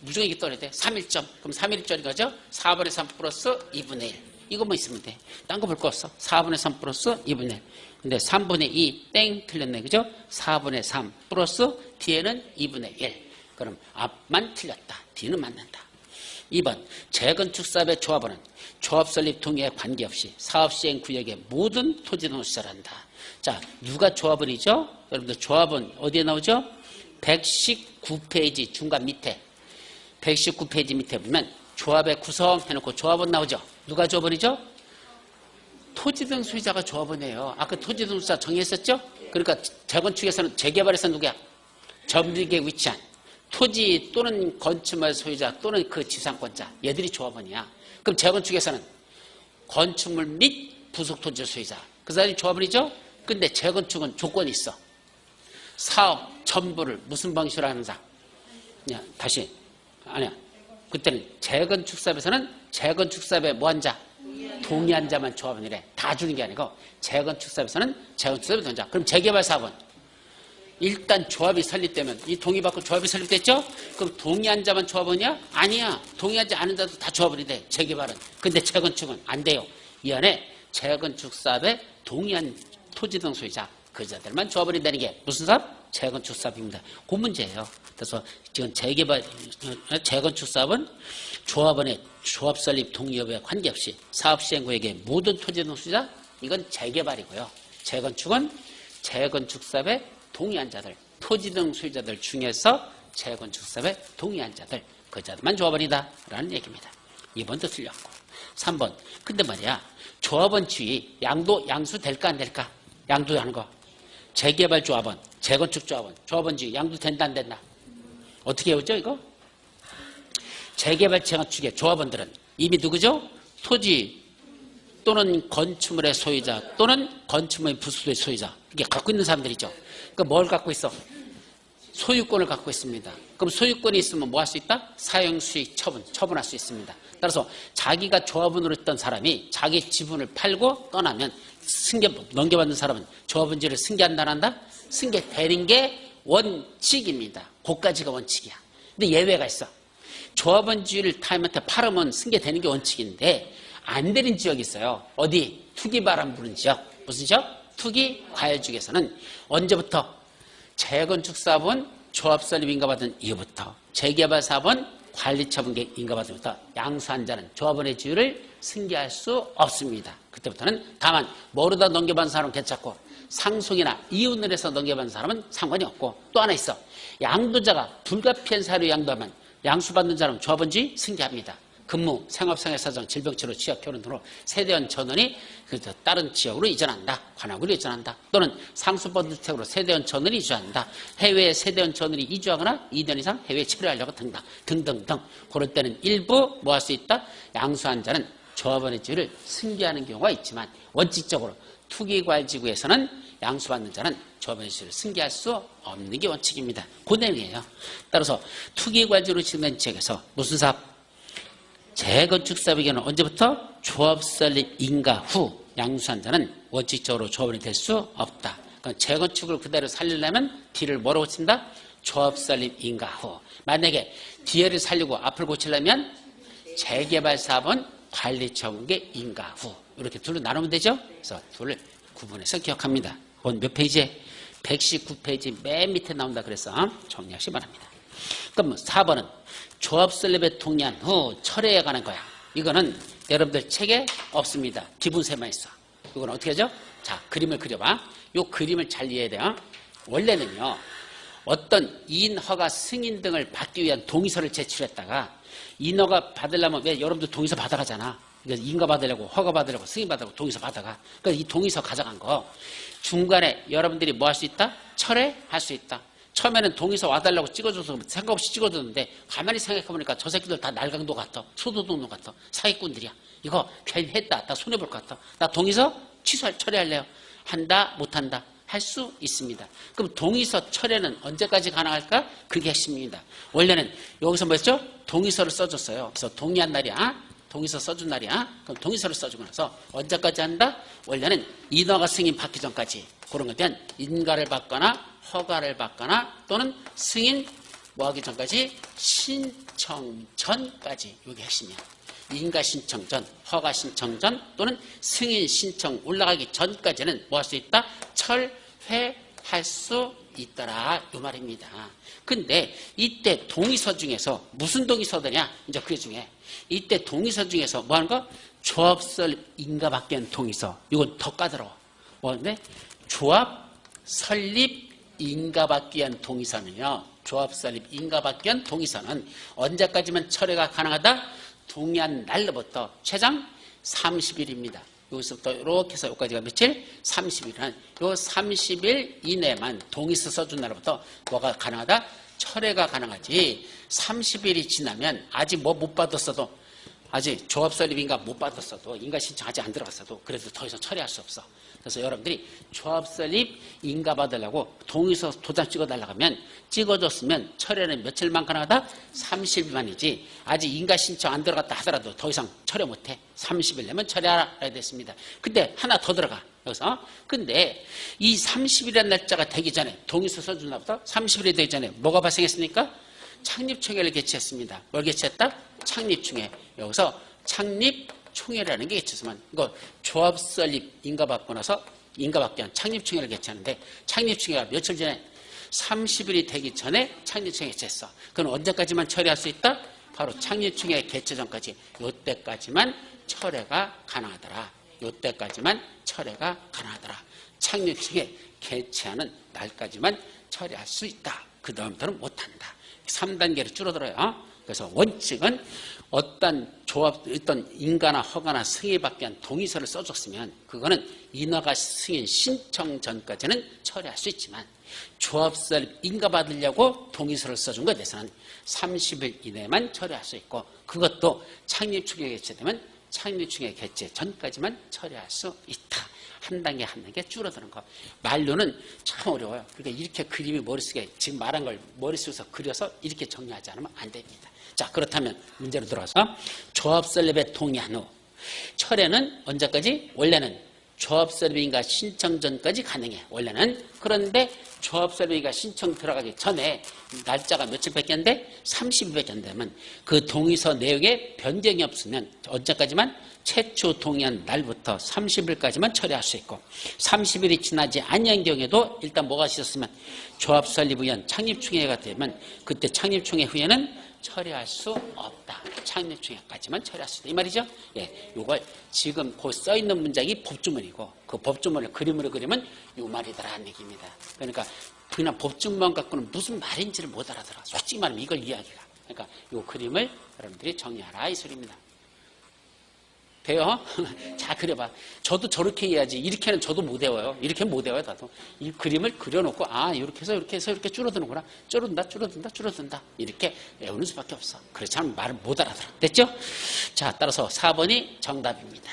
무조건 이게 떠야 돼. 3.1점. 그럼 3.1절인 거죠? 4분의 3 플러스 2분의 1. 이것만 있으면 돼. 딴 거 볼 거 없어. 4분의 3 플러스 2분의 1. 근데 3분의 2 땡 틀렸네. 그죠? 4분의 3 플러스 뒤에는 2분의 1. 그럼 앞만 틀렸다. 뒤는 맞는다. 2번. 재건축 사업의 조합원은 조합 설립 동의에 관계없이 사업 시행 구역의 모든 토지 등을 수설한다. 자, 누가 조합원이죠? 여러분들 조합원 어디에 나오죠? 119페이지 중간 밑에, 119페이지 밑에 보면 조합의 구성 해놓고 조합원 나오죠? 누가 조합원이죠? 토지 등 소유자가 조합원이에요. 아까 토지 등 소유자 정의했었죠? 그러니까 재건축에서는 재개발에서 누구야? 전국에 위치한 토지 또는 건축물 소유자 또는 그 지상권자, 얘들이 조합원이야. 그럼 재건축에서는 건축물 및 부속토지 소유자, 그 사람이 조합원이죠? 근데 재건축은 조건이 있어. 사업 전부를 무슨 방식으로 하는 사? 다시. 아니야. 그때는 재건축 사업에서는 재건축 사업에 뭐한 자? 동의한 자만 조합원이래. 다 주는 게 아니고 재건축 사업에서는 재건축 사업에 동의한 자. 그럼 재개발 사업은 일단 조합이 설립되면, 이 동의받고 조합이 설립됐죠? 그럼 동의한 자만 조합원이야? 아니야. 동의하지 않은 자도 다 조합원이 돼. 재개발은. 근데 재건축은 안 돼요. 이 안에 재건축 사업에 동의한 토지 등 소유자, 그 자들만 조합원이 되는 게 무슨 사업? 재건축 사업입니다. 그 문제예요. 그래서 지금 재건축 사업은 조합원의 조합 설립 동의 여부에 관계없이 사업 시행구역의 모든 토지 등 소유자, 이건 재개발이고요. 재건축은 재건축 사업에 동의한 자들, 토지 등 소유자들 중에서 재건축 사업에 동의한 자들, 그 자들만 조합원이다 라는 얘기입니다. 2번도 틀렸고. 3번. 근데 말이야, 조합원 지위 양수 될까 안 될까? 양도 하는 거. 재개발 조합원, 재건축 조합원, 조합원 지위 양도 된다 안 된다? 어떻게 해오죠 이거? 재개발 재건축의 조합원들은 이미 누구죠? 토지 또는 건축물의 소유자 또는 건축물의 부수의 소유자, 이게 갖고 있는 사람들이죠. 그러니까 뭘 갖고 있어? 소유권을 갖고 있습니다. 그럼 소유권이 있으면 뭐 할 수 있다? 사용수익 처분할 수 있습니다. 따라서 자기가 조합원으로 했던 사람이 자기 지분을 팔고 떠나면 넘겨받는 사람은 조합원지를 승계한다 안 한다? 승계되는 게 원칙입니다. 그까지가 원칙이야. 근데 예외가 있어. 조합원지를 타임한테 팔으면 승계되는 게 원칙인데 안 되는 지역이 있어요. 어디? 투기바람 부는 지역. 무슨 지역? 투기 과열지역에서는 언제부터? 재건축 사업은 조합 설립 인가받은 이후부터, 재개발 사업은 관리 처분 인가받으면서 양수한 자는 조합원의 지위를 승계할 수 없습니다. 그때부터는 다만 모르다 넘겨받은 사람은 괜찮고 상속이나 이혼을 해서 넘겨받은 사람은 상관이 없고, 또 하나 있어. 양도자가 불가피한 사유로 양도하면 양수받는 자는 조합원지 승계합니다. 근무, 생업상의 사정, 질병치료, 취약, 결혼 등으로 세대원 전원이 다른 지역으로 이전한다. 관악으로 이전한다. 또는 상수받은 주택으로 세대원 전원이 이주한다. 해외에 세대원 전원이 이주하거나 2년 이상 해외에 체류하려고 등등등. 그럴 때는 일부 뭐 할 수 있다? 양수한 자는 조합원의 지위를 승계하는 경우가 있지만 원칙적으로 투기과열지구에서는 양수받는 자는 조합원의 지위를 승계할 수 없는 게 원칙입니다. 그 내용이에요. 따라서 투기과열지구로 지정된 지역에서 무슨 사업? 재건축 사업의 경우는 언제부터? 조합 설립 인가 후 양수한 자는 원칙적으로 조합원이 될 수 없다. 그러니까 재건축을 그대로 살리려면 뒤를 뭐라고 친다? 조합 설립 인가 후. 만약에 뒤를 살리고 앞을 고치려면 재개발 사업은 관리 처분계 인가 후. 이렇게 둘로 나누면 되죠? 그래서 둘을 구분해서 기억합니다. 몇 페이지에? 119페이지 맨 밑에 나온다 그래서 정리하시기 바랍니다. 그럼 4번은 조합 설립에 동의한 후 철회에 관한 거야. 이거는 여러분들 책에 없습니다. 기분세만 있어. 이건 어떻게 하죠? 자, 그림을 그려봐. 이 그림을 잘 이해해야 돼요. 원래는요, 어떤 인허가 승인 등을 받기 위한 동의서를 제출했다가 인허가 받으려면 왜 여러분들 동의서 받아가잖아. 그래서 인가 받으려고, 허가 받으려고, 승인 받으려고 동의서 받아가. 그러니까 이 동의서 가져간 거 중간에 여러분들이 뭐 할 수 있다? 철회할 수 있다. 처음에는 동의서 와달라고 찍어줘서 생각 없이 찍어줬는데 가만히 생각해보니까 저 새끼들 다 날강도 같아. 소도둑놈 같아. 사기꾼들이야. 이거 괜히 했다. 나 손해볼 것 같아. 나 동의서 처리할래요. 한다 못한다 할 수 있습니다. 그럼 동의서 철회는 언제까지 가능할까? 그게 핵심입니다. 원래는 여기서 뭐였죠? 동의서를 써줬어요. 그래서 동의한 날이야. 동의서 써준 날이야. 그럼 동의서를 써주고 나서 언제까지 한다? 원래는 인허가 승인 받기 전까지. 그런 것에 대한 인가를 받거나 허가를 받거나 또는 승인 뭐하기 전까지 신청 전까지. 이게 핵심이야. 인가 신청 전, 허가 신청 전 또는 승인 신청 올라가기 전까지는 뭐 할 수 있다? 철회할 수 있더라. 이 말입니다. 근데 이때 동의서 중에서 무슨 동의서더냐? 이제 그 중에 이때 동의서 중에서 뭐 하는 거? 조합 설립 인가 받기 위한 동의서. 이건 더 까다로워. 뭐인데? 조합 설립 인가받기 위한 동의서는요. 조합 설립 인가받기 위한 동의서는 언제까지만 철회가 가능하다? 동의한 날로부터 최장 30일입니다. 여기서부터 이렇게 해서 여기까지가 며칠? 30일은 요 30일 이내만 동의서 써준 날로부터 뭐가 가능하다? 철회가 가능하지. 30일이 지나면 아직 뭐 못 받았어도, 아직 조합 설립 인가 못 받았어도, 인가 신청 아직 안 들어갔어도 그래도 더 이상 처리할 수 없어. 그래서 여러분들이 조합 설립 인가 받으려고 동의서 도장 찍어달라고 하면 찍어줬으면 철회는 며칠만 가능하다? 30일만이지. 아직 인가 신청 안 들어갔다 하더라도 더 이상 철회 못해. 30일 내면 철회하라 됐습니다. 근데 하나 더 들어가. 여기서. 근데 이 30일이라는 날짜가 되기 전에, 동의서 써준 날부터 30일이 되기 전에 뭐가 발생했습니까? 창립총회를 개최했습니다. 뭘 개최했다? 창립총회. 여기서 창립총회라는 게 개최했으면 이거 조합 설립 인가받고 나서 인가받기 위한 창립총회를 개최하는데 창립총회가 며칠 전에 30일이 되기 전에 창립총회 개최했어. 그건 언제까지만 처리할 수 있다? 바로 창립총회 개최 전까지. 이때까지만 철회가 가능하더라. 이때까지만 철회가 가능하더라. 창립총회 개최하는 날까지만 처리할 수 있다. 그 다음부터는 못한다. 3단계로 줄어들어요. 그래서 원칙은 어떤 인가나 허가나 승인받기 위한 동의서를 써줬으면 그거는 인허가 승인 신청 전까지는 처리할 수 있지만 조합설 인가받으려고 동의서를 써준 것에 대해서는 30일 이내만 처리할 수 있고 그것도 창립축에 개최되면 창립축에 개최 전까지만 처리할 수 있다. 한 단계 한 단계 줄어드는 거. 말로는 참 어려워요. 그러니까 이렇게 그림이 머릿속에 지금 말한 걸 머릿속에서 그려서 이렇게 정리하지 않으면 안 됩니다. 자, 그렇다면 문제로 들어가서 조합 설립에 동의한 후 철회는 언제까지? 원래는 조합 설립인가 신청 전까지 가능해. 원래는. 그런데 조합 설립인가 신청 들어가기 전에 날짜가 며칠밖에 안 돼? 30일밖에 안 되면 그 동의서 내용에 변경이 없으면 언제까지만? 최초 동의한 날부터 30일까지만 처리할 수 있고 30일이 지나지 아니한 경우에도 일단 뭐가 있었으면 조합 설립 위한 창립총회가 되면 그때 창립총회 후에는 처리할 수 없다. 창립총회까지만 처리할 수 있다. 이 말이죠. 예, 이걸 지금 곧 써있는 문장이 법주문이고 그 법주문을 그림으로 그리면 이 말이더라는 얘기입니다. 그러니까 그냥 법주문 갖고는 무슨 말인지를 못 알아들어. 솔직히 말하면 이걸 이야기가. 그러니까 이 그림을 여러분들이 정리하라 이 소리입니다. 돼요? 자, 그려봐. 저도 저렇게 해야지. 이렇게는 저도 못 외워요. 이렇게 못 외워요, 나도. 이 그림을 그려놓고, 아, 이렇게 해서, 이렇게 해서, 이렇게 줄어드는구나. 줄어든다. 이렇게 외우는 수밖에 없어. 그렇지 않으면 말을 못 알아들어. 됐죠? 자, 따라서 4번이 정답입니다.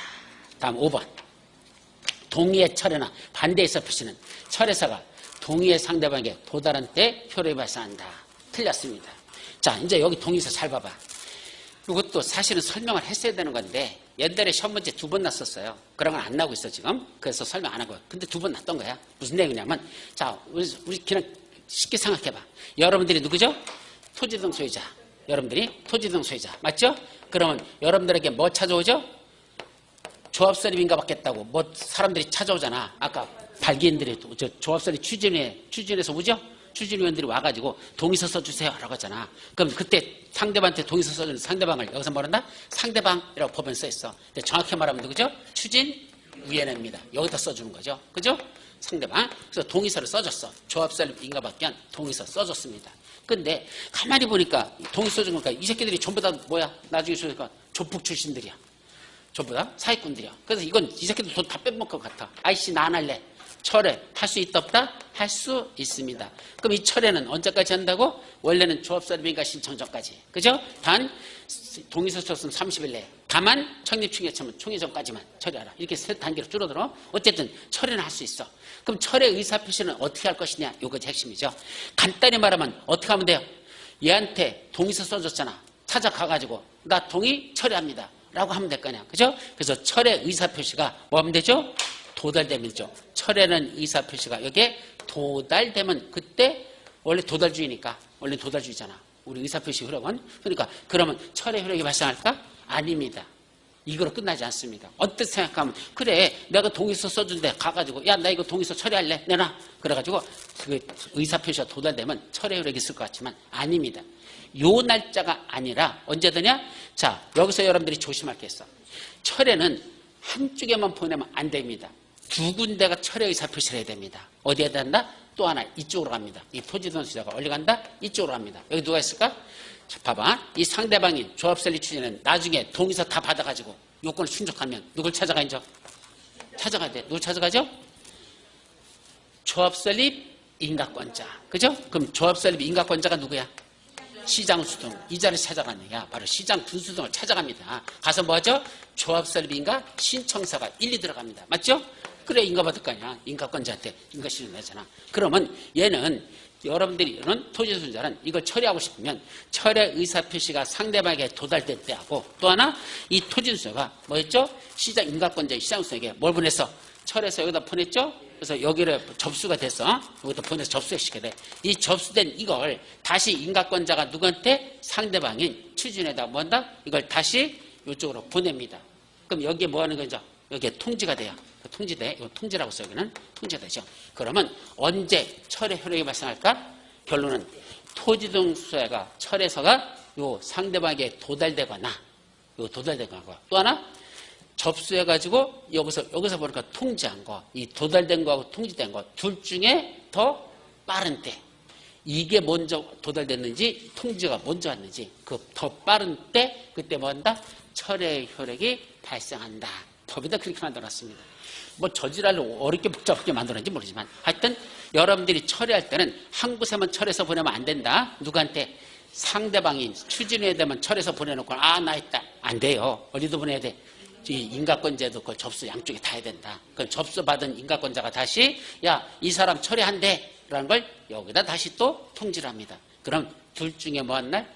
다음 5번. 동의의 철회나 반대에서 표시는 철회사가 동의의 상대방에게 도달한 때 효력이 발생한다. 틀렸습니다. 자, 이제 여기 동의서 잘 봐봐. 이것도 사실은 설명을 했어야 되는 건데 옛날에 시험 문제 2번 났었어요. 그런 건 안 나오고 있어 지금. 그래서 설명 안 하고요. 근데 2번 났던 거야. 무슨 내용이냐면 자 우리 그냥 쉽게 생각해봐. 여러분들이 누구죠? 토지등 소유자. 여러분들이 토지등 소유자. 맞죠? 그러면 여러분들에게 뭐 찾아오죠? 조합설립인가 받겠다고 뭐 사람들이 찾아오잖아. 아까 발기인들이 조합설립 추진해서 오죠? 추진위원들이 와가지고 동의서 써주세요 라고 하잖아. 그럼 그때 상대방한테 동의서 써주는 상대방을 여기서 뭐란다? 상대방이라고 법에 써있어. 근데 정확히 말하면 누구죠? 추진위원회입니다. 여기다 써주는 거죠. 그죠? 상대방. 그래서 동의서를 써줬어. 조합설립 인가받기 위한 동의서 써줬습니다. 근데 가만히 보니까 동의서 써준 거니까 이 새끼들이 전부 다 뭐야? 나중에 보니까 조폭 출신들이야. 전부 다 사기꾼들이야. 그래서 이건 이 새끼들 돈 다 빼먹을 것 같아. 아이씨 나 안 할래. 철회 할 수 있다 없다? 할 수 있습니다. 그럼 이 철회는 언제까지 한다고? 원래는 조합설립인가 신청 전까지. 그죠? 단 동의서 썼으면 30일 내에. 다만 창립총회 처면 총회 전까지만 처리하라. 이렇게 세 단계로 줄어들어. 어쨌든 철회는 할 수 있어. 그럼 철회 의사표시는 어떻게 할 것이냐? 이것이 핵심이죠. 간단히 말하면 어떻게 하면 돼요? 얘한테 동의서 써줬잖아. 찾아가가지고 나 동의 처리합니다. 라고 하면 될 거 아니야. 그죠? 그래서 철회 의사표시가 뭐 하면 되죠? 도달되면죠. 철회는 의사표시가 여기에 도달되면 그때 원래 도달주의니까 원래 도달주의잖아. 우리 의사표시 효력은. 그러니까 그러면 철회 효력이 발생할까? 아닙니다. 이거로 끝나지 않습니다. 어떻게 생각하면 그래 내가 동의서 써준데 가가지고 야 나 이거 동의서 처리할래 내놔. 그래가지고 그 의사표시가 도달되면 철회 효력이 있을 것 같지만 아닙니다. 요 날짜가 아니라 언제 되냐? 자 여기서 여러분들이 조심할 게 있어. 철회는 한쪽에만 보내면 안 됩니다. 두 군데가 철회 의사 표시를 해야 됩니다. 어디에 간다? 또 하나 이쪽으로 갑니다. 이 토지던 수자가 어디 간다? 이쪽으로 갑니다. 여기 누가 있을까? 자, 봐봐. 이 상대방인 조합설립 추진은 나중에 동의서 다 받아가지고 요건을 충족하면 누굴 찾아가야죠? 찾아가야 돼. 누굴 찾아가죠? 조합설립 인가권자. 그죠? 그럼 조합설립 인가권자가 누구야? 시장 수등. 이 자리를 찾아가는 얘기야. 바로 시장 분수등을 찾아갑니다. 가서 뭐하죠? 조합설립인가 신청서가 일리 들어갑니다. 맞죠? 그래 인가받을 거 아니야. 인가권자한테 인가시를 내잖아. 그러면 얘는 여러분들이는 토지소유자는 이걸 처리하고 싶으면 철회 의사표시가 상대방에게 도달될 때 하고 또 하나 이 토지소유자가 뭐였죠? 시장 인가권자의 시장수에게 뭘 보냈어? 철회해서 여기다 보냈죠? 그래서 여기를 접수가 됐어. 여기다 보내서 접수시켜야 돼. 이 접수된 이걸 다시 인가권자가 누구한테? 상대방인 추진에다 뭐 한다? 이걸 다시 이쪽으로 보냅니다. 그럼 여기에 뭐 하는 거죠? 여기에 통지가 돼요. 통지돼. 이거 통지라고 써 여기는 통지가 되죠. 그러면 언제 철회 효력이 발생할까? 결론은 토지등 수혜가 철회서가 요 상대방에게 도달되거나 또 하나 접수해가지고 여기서 보니까 통지한 거, 이 도달된 거하고 통지된 거 둘 중에 더 빠른 때 이게 먼저 도달됐는지 통지가 먼저 왔는지 그 더 빠른 때 그때 뭐 한다? 철회 효력이 발생한다. 법에다 그렇게 만들어놨습니다. 뭐 저지랄로 어렵게 복잡하게 만들었는지 모르지만 하여튼 여러분들이 철회할 때는 한 곳에만 철해서 보내면 안 된다. 누구한테? 상대방이 추진해야 되면 철해서 보내놓고 나 했다. 안 돼요. 어디도 보내야 돼. 인가권자도 그걸 접수 양쪽에 다 해야 된다. 그럼 접수받은 인가권자가 다시 이 사람 철회한대 라는 걸 여기다 다시 또 통지를 합니다. 그럼 둘 중에 뭐 한 날?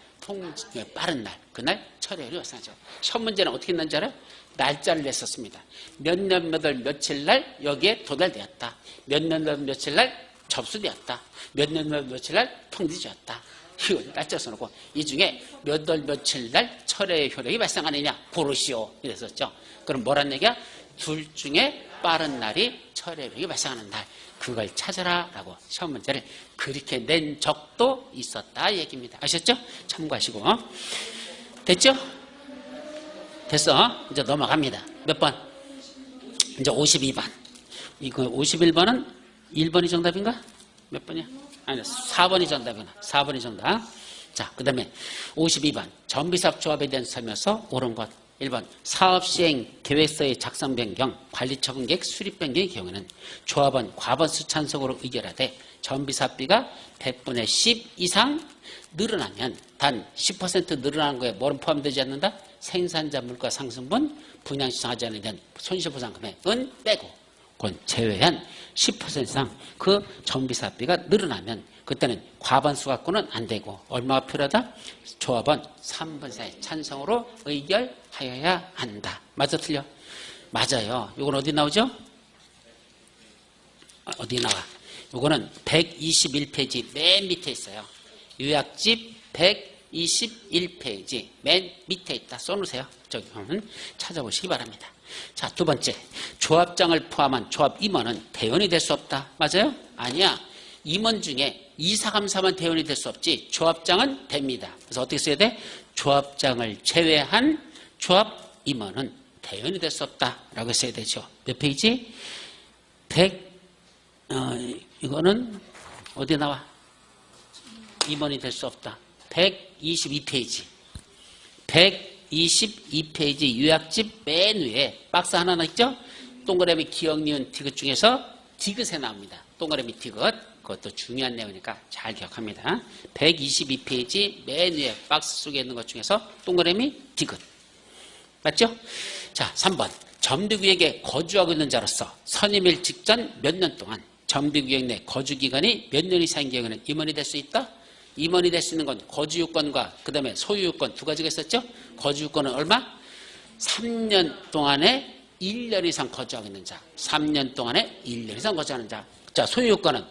빠른 날. 그날 철회율이 발생하죠. 시험 문제는 어떻게 했는지 알아요? 날짜를 냈었습니다. 몇 년 몇 월 며칠 날 여기에 도달되었다. 몇 년 몇 며칠 날 접수되었다. 몇 년 몇 며칠 날 통지되었다. 이거 날짜 써놓고 이 중에 몇 월 며칠 날 철회 효력이 발생하느냐 고르시오 이랬었죠. 그럼 뭐란 얘기야? 둘 중에 빠른 날이 철회 효력이 발생하는 날 그걸 찾아라 라고 시험 문제를 그렇게 낸 적도 있었다 얘기입니다. 아셨죠? 참고하시고 됐죠? 됐어. 이제 넘어갑니다. 몇 번? 이제 52번. 이거 51번은 1번이 정답인가? 몇 번이야? 아니, 4번이 정답이구나. 4번이 정답. 자, 그 다음에 52번. 전비사업 조합에 대한 설명서 옳은 것. 1번. 사업시행 계획서의 작성 변경, 관리처분 계획 수립 변경의 경우에는 조합원 과반수 찬성으로 의결하되 전비사업비가 100분의 10 이상 늘어나면 단 10% 늘어나는 거에 뭐는 포함되지 않는다? 생산자 물가 상승분, 분양시장하지 않는 데는 손실보상 금액은 빼고 그건 제외한 10% 이상 그 전비사업비가 늘어나면 그때는 과반수 갖고는 안 되고 얼마가 필요하다? 조합원 3분 4의 찬성으로 의결하여야 한다. 맞아 틀려? 맞아요. 이건 어디 나오죠? 어디 나와? 이거는 121페이지 맨 밑에 있어요. 요약집 121페이지 맨 밑에 있다. 써놓으세요. 저기 보면 찾아보시기 바랍니다. 자, 두 번째. 조합장을 포함한 조합 임원은 대원이 될 수 없다. 맞아요? 아니야. 임원 중에 이사감사만 대원이 될 수 없지 조합장은 됩니다. 그래서 어떻게 써야 돼? 조합장을 제외한 조합 임원은 대원이 될 수 없다라고 써야 되죠. 몇 페이지? 이거는 어디 나와? 임원이 될 수 없다. 122페이지. 122페이지 요약집 맨 위에 박스 하나 있죠? 동그라미 기억, 니은, 디귿 중에서 디귿에 나옵니다. 동그라미 디귿. 그것도 중요한 내용이니까 잘 기억합니다. 122페이지 맨 위에 박스 속에 있는 것 중에서 동그라미 디귿. 맞죠? 자, 3번. 점비구역에 거주하고 있는 자로서 선임일 직전 몇 년 동안 점비구역 내 거주기간이 몇 년 이상인 경우에는 임원이 될 수 있다? 임원이 될 수 있는 건 거주요건과 그 다음에 소유요건 두 가지가 있었죠? 거주요건은 얼마? 3년 동안에 1년 이상 거주하고 있는 자. 3년 동안에 1년 이상 거주하는 자. 자, 소유요건은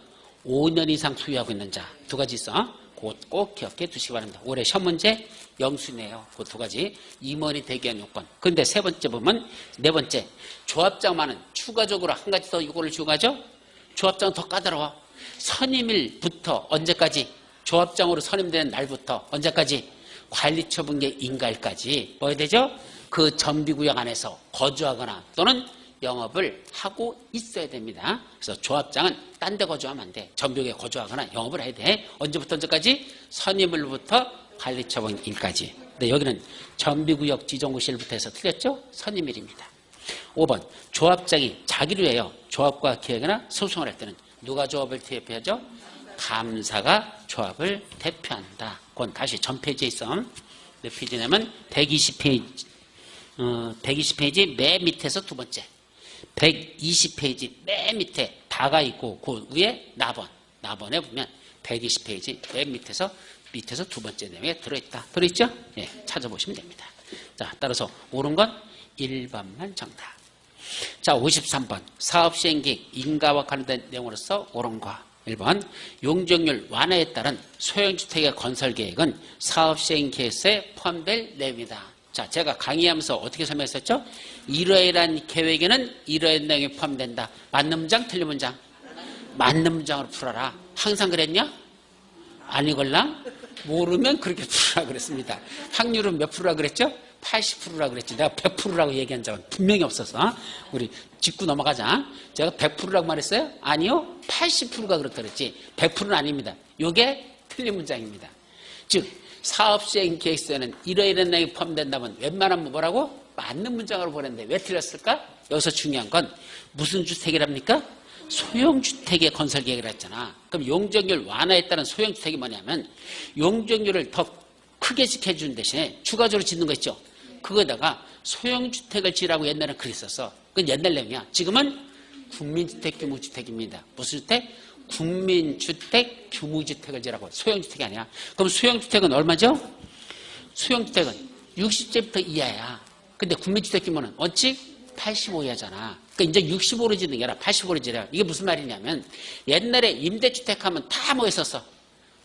5년 이상 소유하고 있는 자. 두 가지 있어. 그것 꼭 기억해 두시기 바랍니다. 올해 시험 문제 영수네요. 그 두 가지. 임원이 되게 한 요건. 그런데 세 번째 보면 네 번째. 조합장만은 추가적으로 한 가지 더 요구를 주가죠? 조합장은 더 까다로워. 선임일부터 언제까지? 조합장으로 선임되는 날부터 언제까지? 관리처분계 인가일까지 뭐 해야 되죠? 그 점비구역 안에서 거주하거나 또는 영업을 하고 있어야 됩니다. 그래서 조합장은 딴 데 거주하면 안 돼. 점비구역에 거주하거나 영업을 해야 돼. 언제부터 언제까지? 선임일부터 관리처분일까지. 근데 여기는 점비구역 지정구실부터 해서 틀렸죠? 선임일입니다. 5번. 조합장이 자기를 위하여 조합과 계약이나 소송을 할 때는 누가 조합을 대표하죠? 감사가 조합을 대표한다. 그건 다시 전 페이지에 있어. 몇 페이지냐면 120페이지. 120페이지 맨 밑에서 두 번째. 120페이지 맨 밑에 다가 있고 그 위에 나번. 나번에 보면 120페이지 맨 밑에서 두 번째 내용에 들어있다. 들어있죠? 예, 찾아보시면 됩니다. 자, 따라서 옳은 건 1번만 정답. 자, 53번. 사업시행계획 인가와 관련된 내용으로서 옳은 거. 1번. 용적률 완화에 따른 소형주택의 건설계획은 사업시행계획서에 포함될 내용이다. 자, 제가 강의하면서 어떻게 설명했었죠? 이러이러한 계획에는 이러한 내용이 포함된다. 맞는 문장, 틀린 문장? 맞는 문장으로 풀어라. 항상 그랬냐? 아니걸랑? 모르면 그렇게 풀으라 그랬습니다. 확률은 몇 프로라 그랬죠? 80%라고 그랬지. 내가 100%라고 얘기한 적은 분명히 없어서. 우리 짚고 넘어가자. 제가 100%라고 말했어요? 아니요. 80%가 그렇다 그랬지. 100%는 아닙니다. 이게 틀린 문장입니다. 즉 사업시행 계획서에는 이러이러한 내용이 포함된다면 웬만하면 뭐라고? 맞는 문장으로 보냈는데 왜 틀렸을까? 여기서 중요한 건 무슨 주택이랍니까? 소형주택의 건설 계획을 했잖아. 그럼 용적률 완화에 따른 소형주택이 뭐냐면 용적률을 더 크게 지켜주는 대신에 추가적으로 짓는 거 있죠. 그거다가 소형주택을 지으라고 옛날에는 그랬었어. 그건 옛날 내용이야. 지금은 국민주택 규모주택입니다. 무슨 주택? 국민주택 규모주택을 지으라고. 소형주택이 아니야. 그럼 소형주택은 얼마죠? 소형주택은 60제부터 이하야. 근데 국민주택 규모는 원칙 85 이하잖아. 그러니까 이제 65로 짓는 게 아니라 85로 지으라. 이게 무슨 말이냐면 옛날에 임대주택 하면 다 뭐 있었어?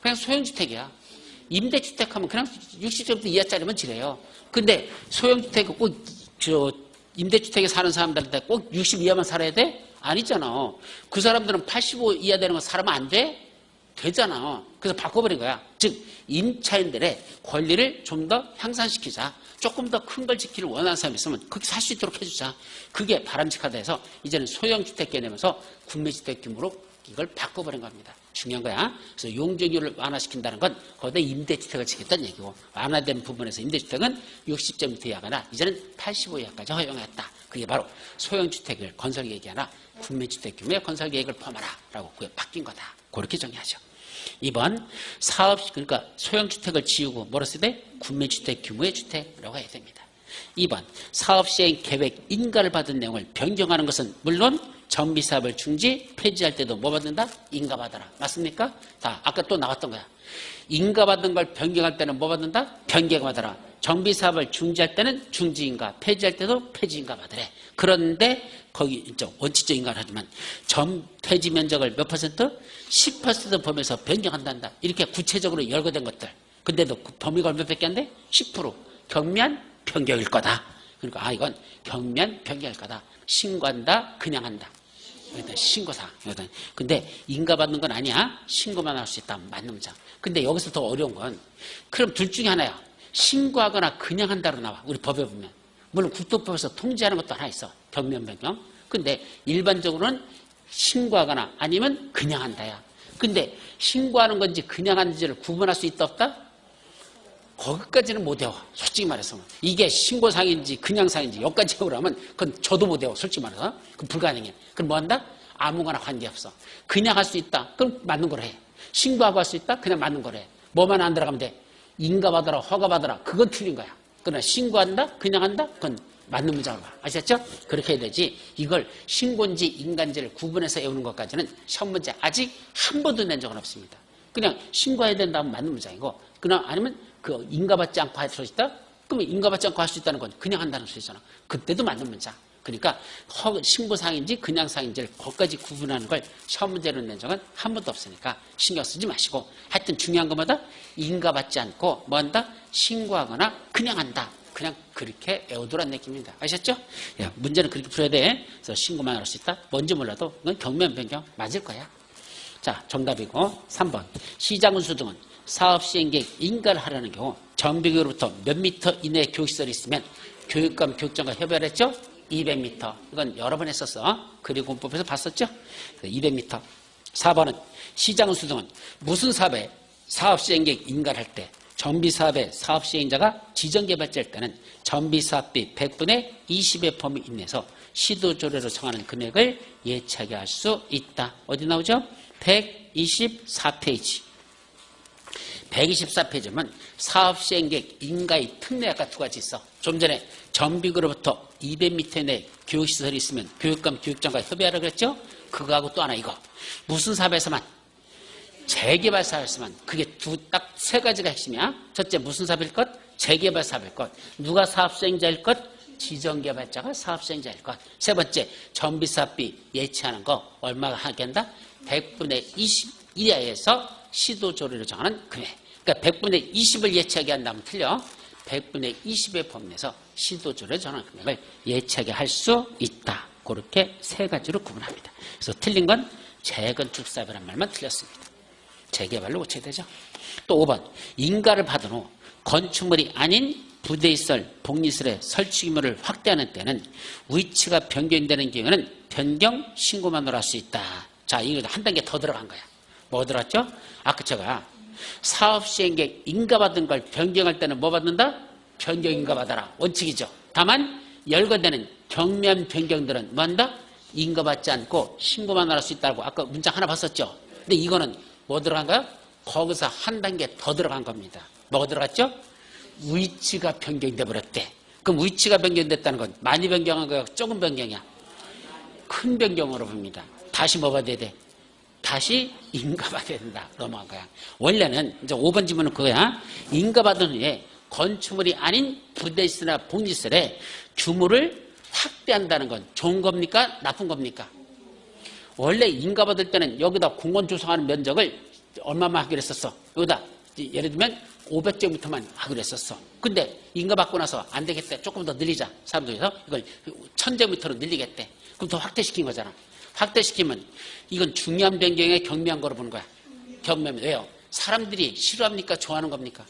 그냥 소형주택이야. 임대주택 하면 그냥 60제부터 이하짜리만 지래요. 근데 소형주택은 꼭 임대주택에 사는 사람들한테 꼭 60 이하만 살아야 돼? 아니잖아. 그 사람들은 85 이하 되는 거 살면 안 돼? 되잖아. 그래서 바꿔버린 거야. 즉 임차인들의 권리를 좀 더 향상시키자. 조금 더 큰 걸 지키를 원하는 사람이 있으면 그렇게 살 수 있도록 해주자. 그게 바람직하다 해서 이제는 소형주택 개념에서 국민주택 규모로 이걸 바꿔버린 겁니다. 중요한 거야. 그래서 용적률을 완화시킨다는 건 거기다 임대주택을 지켰다는 얘기고 완화된 부분에서 임대주택은 60제부터 이하거나 이제는 85 이하까지 허용했다. 그게 바로 소형주택을 건설 계획이 아니라 국민주택 규모의 건설 계획을 포함하라 라고 그게 바뀐 거다. 그렇게 정리하죠. 2번 그러니까 소형주택을 지우고 뭐로 써야 돼? 국민주택 규모의 주택이라고 해야 됩니다. 2번 사업시행 계획 인가를 받은 내용을 변경하는 것은 물론 정비사업을 중지, 폐지할 때도 뭐 받는다? 인가받아라. 맞습니까? 다 아까 또 나왔던 거야. 인가받은 걸 변경할 때는 뭐 받는다? 변경받아라. 정비사업을 중지할 때는 중지인가, 폐지할 때도 폐지인가 받으래. 그런데 거기 원칙적 인가를 하지만 폐지 면적을 몇 퍼센트? 10% 범위에서 변경한단다. 이렇게 구체적으로 열거된 것들. 근데도 그 범위가 몇밖에 안 돼? 10%. 경면 변경일 거다. 그러니까 이건 경면 변경일 거다. 신고한다, 그냥 한다. 신고사항. 근데 인가받는 건 아니야. 신고만 할 수 있다. 맞는 문장. 근데 여기서 더 어려운 건 그럼 둘 중에 하나야. 신고하거나 그냥 한다로 나와. 우리 법에 보면. 물론 국토법에서 통지하는 것도 하나 있어. 경면 변경. 근데 일반적으로는 신고하거나 아니면 그냥 한다야. 근데 신고하는 건지 그냥 하는지를 구분할 수 있다 없다? 거기까지는 못 외워. 솔직히 말해서. 이게 신고상인지 그냥상인지 여기까지 외우라면 그건 저도 못 외워. 솔직히 말해서. 그건 불가능해. 그럼 뭐 한다? 아무거나 관계없어. 그냥 할 수 있다. 그럼 맞는 걸 해. 신고하고 할 수 있다? 그냥 맞는 걸 해. 뭐만 안 들어가면 돼. 인가받아라, 허가받아라. 그건 틀린 거야. 그러나 신고한다? 그냥 한다? 그건 맞는 문장으로 봐. 아셨죠? 그렇게 해야 되지. 이걸 신고인지 인간지를 구분해서 외우는 것까지는 시험 문제 아직 한 번도 낸 적은 없습니다. 그냥 신고해야 된다면 맞는 문장이고 그냥 아니면 그 인가받지 않고 할 수 있다? 그러면 인가받지 않고 할 수 있다는 건 그냥 한다는 소리잖아. 그때도 맞는 문장. 그러니까 신고사항인지 그냥사항인지를 거기까지 구분하는 걸 시험 문제로 낸 적은 한 번도 없으니까 신경 쓰지 마시고 하여튼 중요한 것마다 인가받지 않고 뭐 한다? 신고하거나 그냥 한다. 그냥 그렇게 외우도란 느낌입니다. 아셨죠? 야, 문제는 그렇게 풀어야 돼. 그래서 신고만 할 수 있다? 뭔지 몰라도 그건 경면 변경 맞을 거야. 자, 정답이고 3번 시장운수 등은 사업시행계획 인가를 하라는 경우 정비구로부터 몇 미터 이내 교육시설이 있으면 교육감, 교육장과 협의를 했죠? 200m. 이건 여러 번 했었어. 그리고공법에서 봤었죠? 200m. 4번은 시장운수 등은 무슨 사업에 사업시행계획 인가를 할 때 정비사업의 사업시행자가 지정개발자일 때는 정비사업비 100분의 20의 범위 이내에서 시도조례로 정하는 금액을 예치하게 할 수 있다. 어디 나오죠? 124페이지. 124페이지면 사업시행계획 인가의 특례 아까 두 가지 있어. 좀 전에 정비구로부터 200m 내 교육시설이 있으면 교육감, 교육장과 협의하라고 그랬죠? 그거하고 또 하나 이거. 무슨 사업에서만? 재개발 사업에서만. 그게 딱 세 가지가 핵심이야. 첫째 무슨 사업일 것? 재개발 사업일 것. 누가 사업시행자일 것? 지정개발자가 사업시행자일 것. 세 번째 정비사업비 예치하는 거 얼마가 하게 한다? 100분의 20 이하에서 시도조례로 정하는 금액. 그러니까 100분의 20을 예치하게 한다면 틀려. 100분의 20의 범위에서 시도조례로 정하는 금액을 예치하게 할 수 있다. 그렇게 세 가지로 구분합니다. 그래서 틀린 건 재건축사업이라는 말만 틀렸습니다. 재개발로 고쳐야 되죠. 또 5번 인가를 받은 후 건축물이 아닌 부대시설, 복리시설의 설치 규모를 확대하는 때는 위치가 변경되는 경우에는 변경 신고만으로 할 수 있다. 자, 이거 한 단계 더 들어간 거야. 뭐 들었죠? 아까 제가 사업 시행 계획 인가받은 걸 변경할 때는 뭐 받는다? 변경 인가받아라. 원칙이죠. 다만 열거되는 경미한 변경들은 뭐 한다? 인가받지 않고 신고만 할 수 있다고 아까 문장 하나 봤었죠. 근데 이거는 뭐 들어간 거야? 거기서 한 단계 더 들어간 겁니다. 뭐가 들어갔죠? 위치가 변경돼 버렸대. 그럼 위치가 변경됐다는 건 많이 변경한 거야? 조금 변경이야? 큰 변경으로 봅니다. 다시 뭐 받아야 돼? 다시 인가받아야 된다. 넘어간 거야. 원래는 이제 5번 지문은 그거야. 인가받은 후에 건축물이 아닌 부대시설이나 복리시설의 규모를 확대한다는 건 좋은 겁니까? 나쁜 겁니까? 원래 인가받을 때는 여기다 공원 조성하는 면적을 얼마만 하기로 했었어. 여기다 예를 들면 500제곱미터만 하기로 했었어. 근데 인가받고 나서 안 되겠대. 조금 더 늘리자. 사람들에서 이걸 1000제곱미터로 늘리겠대. 그럼 더 확대시킨 거잖아. 확대시키면 이건 중요한 변경에 경미한 거로 보는 거야. 경미하면 왜요? 사람들이 싫어합니까? 좋아하는 겁니까?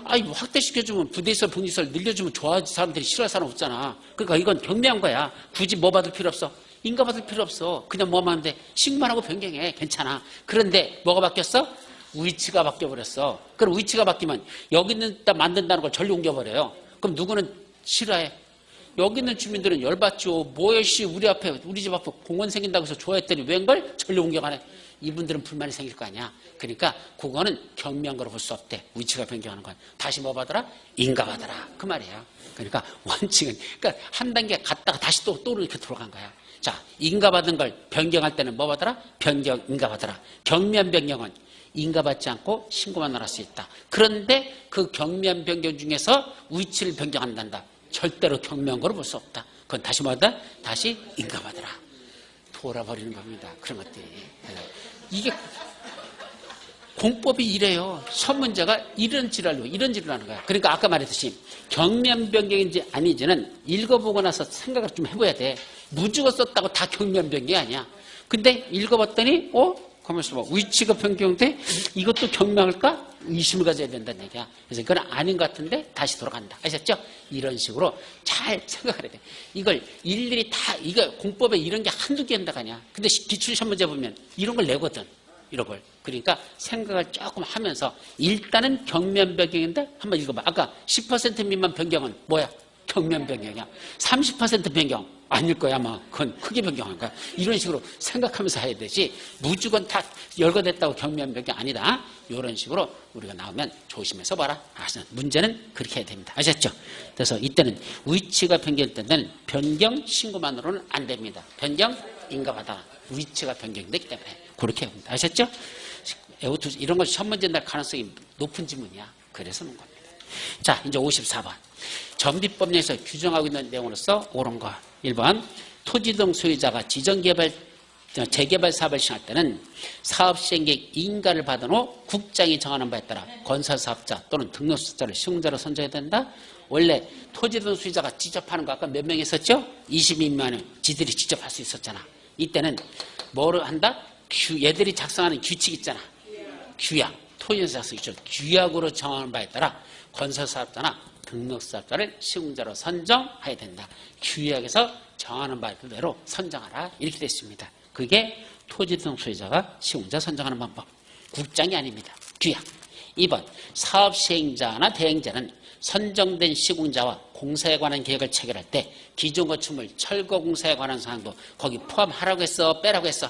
아니 뭐 확대시켜주면 부대시설, 복리시설 늘려주면 좋아하지. 사람들이 싫어할 사람 없잖아. 그러니까 이건 경미한 거야. 굳이 뭐 받을 필요 없어. 인가 받을 필요 없어. 그냥 뭐만 하는데 신고만 하고 변경해. 괜찮아. 그런데 뭐가 바뀌었어? 위치가 바뀌어버렸어. 그럼 위치가 바뀌면 여기 있는 데 만든다는 걸 전리 옮겨버려요. 그럼 누구는 싫어해? 여기 있는 주민들은 열받죠. 뭐야 씨 우리 앞에 우리 집 앞에 공원 생긴다고 해서 좋아했더니 웬걸? 전리 옮겨가네. 이분들은 불만이 생길 거 아니야. 그러니까 그거는 경미한 거로 볼 수 없대. 위치가 변경하는 건. 다시 뭐 받아라? 인가 받아라. 그 말이야. 그러니까 원칙은 그러니까 한 단계 갔다가 다시 또 이렇게 들어간 거야. 자, 인가받은 걸 변경할 때는 뭐 받아라? 변경, 인가받아라. 경미한 변경은 인가받지 않고 신고만 할 수 있다. 그런데 그 경미한 변경 중에서 위치를 변경한단다. 절대로 경미한 거로 볼 수 없다. 그건 다시 뭐하다? 다시 인가받아라. 돌아버리는 겁니다. 그런 것들이. 이게 공법이 이래요. 선문제가 이런 지랄로 하는 거야. 그러니까 아까 말했듯이 경미한 변경인지 아닌지는 읽어보고 나서 생각을 좀 해봐야 돼. 무주거 썼다고 다 경미한 변경이 아니야. 근데 읽어봤더니 가만있어 봐. 위치가 변경돼? 이것도 경미할까? 의심을 가져야 된다는 얘기야. 그래서 그건 아닌 것 같은데 다시 돌아간다. 아셨죠? 이런 식으로 잘 생각을 해야 돼. 이걸 일일이 다 이거 공법에 이런 게 한두 개인다 가냐. 근데 기출시험 문제 보면 이런 걸 내거든. 이런 걸. 그러니까 생각을 조금 하면서 일단은 경미한 변경인데 한번 읽어봐. 아까 10% 미만 변경은 뭐야? 경미한 변경이야. 30% 변경 아닐 거야 아마. 그건 크게 변경한 거야. 이런 식으로 생각하면서 해야 되지. 무조건 다 열거됐다고 경미한 변경 아니다. 이런 식으로 우리가 나오면 조심해서 봐라. 문제는 그렇게 해야 됩니다. 아셨죠? 그래서 이때는 위치가 변경될 때는 변경 신고만으로는 안 됩니다. 변경 인가받아. 위치가 변경되기 때문에 그렇게 합니다. 아셨죠? 이런 걸 시험 문제 날 가능성이 높은 지문이야. 그래서 놓은 겁니다. 자, 이제 54번. 전비법령에서 규정하고 있는 내용으로서 옳은 거. 1번. 토지 등 소유자가 재개발 사업을 시행할 때는 사업 시행계획 인가를 받은 후 국장이 정하는 바에 따라 건설사업자 또는 등록사업자를 시공자로 선정해야 된다. 원래 토지 등 소유자가 직접 하는 거 아까 몇 명 있었죠? 20인만은 지들이 직접 할 수 있었잖아. 이때는 뭐를 한다? 얘들이 작성하는 규칙 있잖아. 규약. 토지에서 작성 규약으로 정하는 바에 따라 건설사업자나 등록사업자를 시공자로 선정해야 된다. 규약에서 정하는 바대로 선정하라. 이렇게 되어 있습니다. 그게 토지 등 소유자가 시공자 선정하는 방법. 국장이 아닙니다. 규약. 2번. 사업 시행자나 대행자는 선정된 시공자와 공사에 관한 계획을 체결할 때 기존 건축물 철거 공사에 관한 사항도 거기 포함하라고 했어? 빼라고 했어?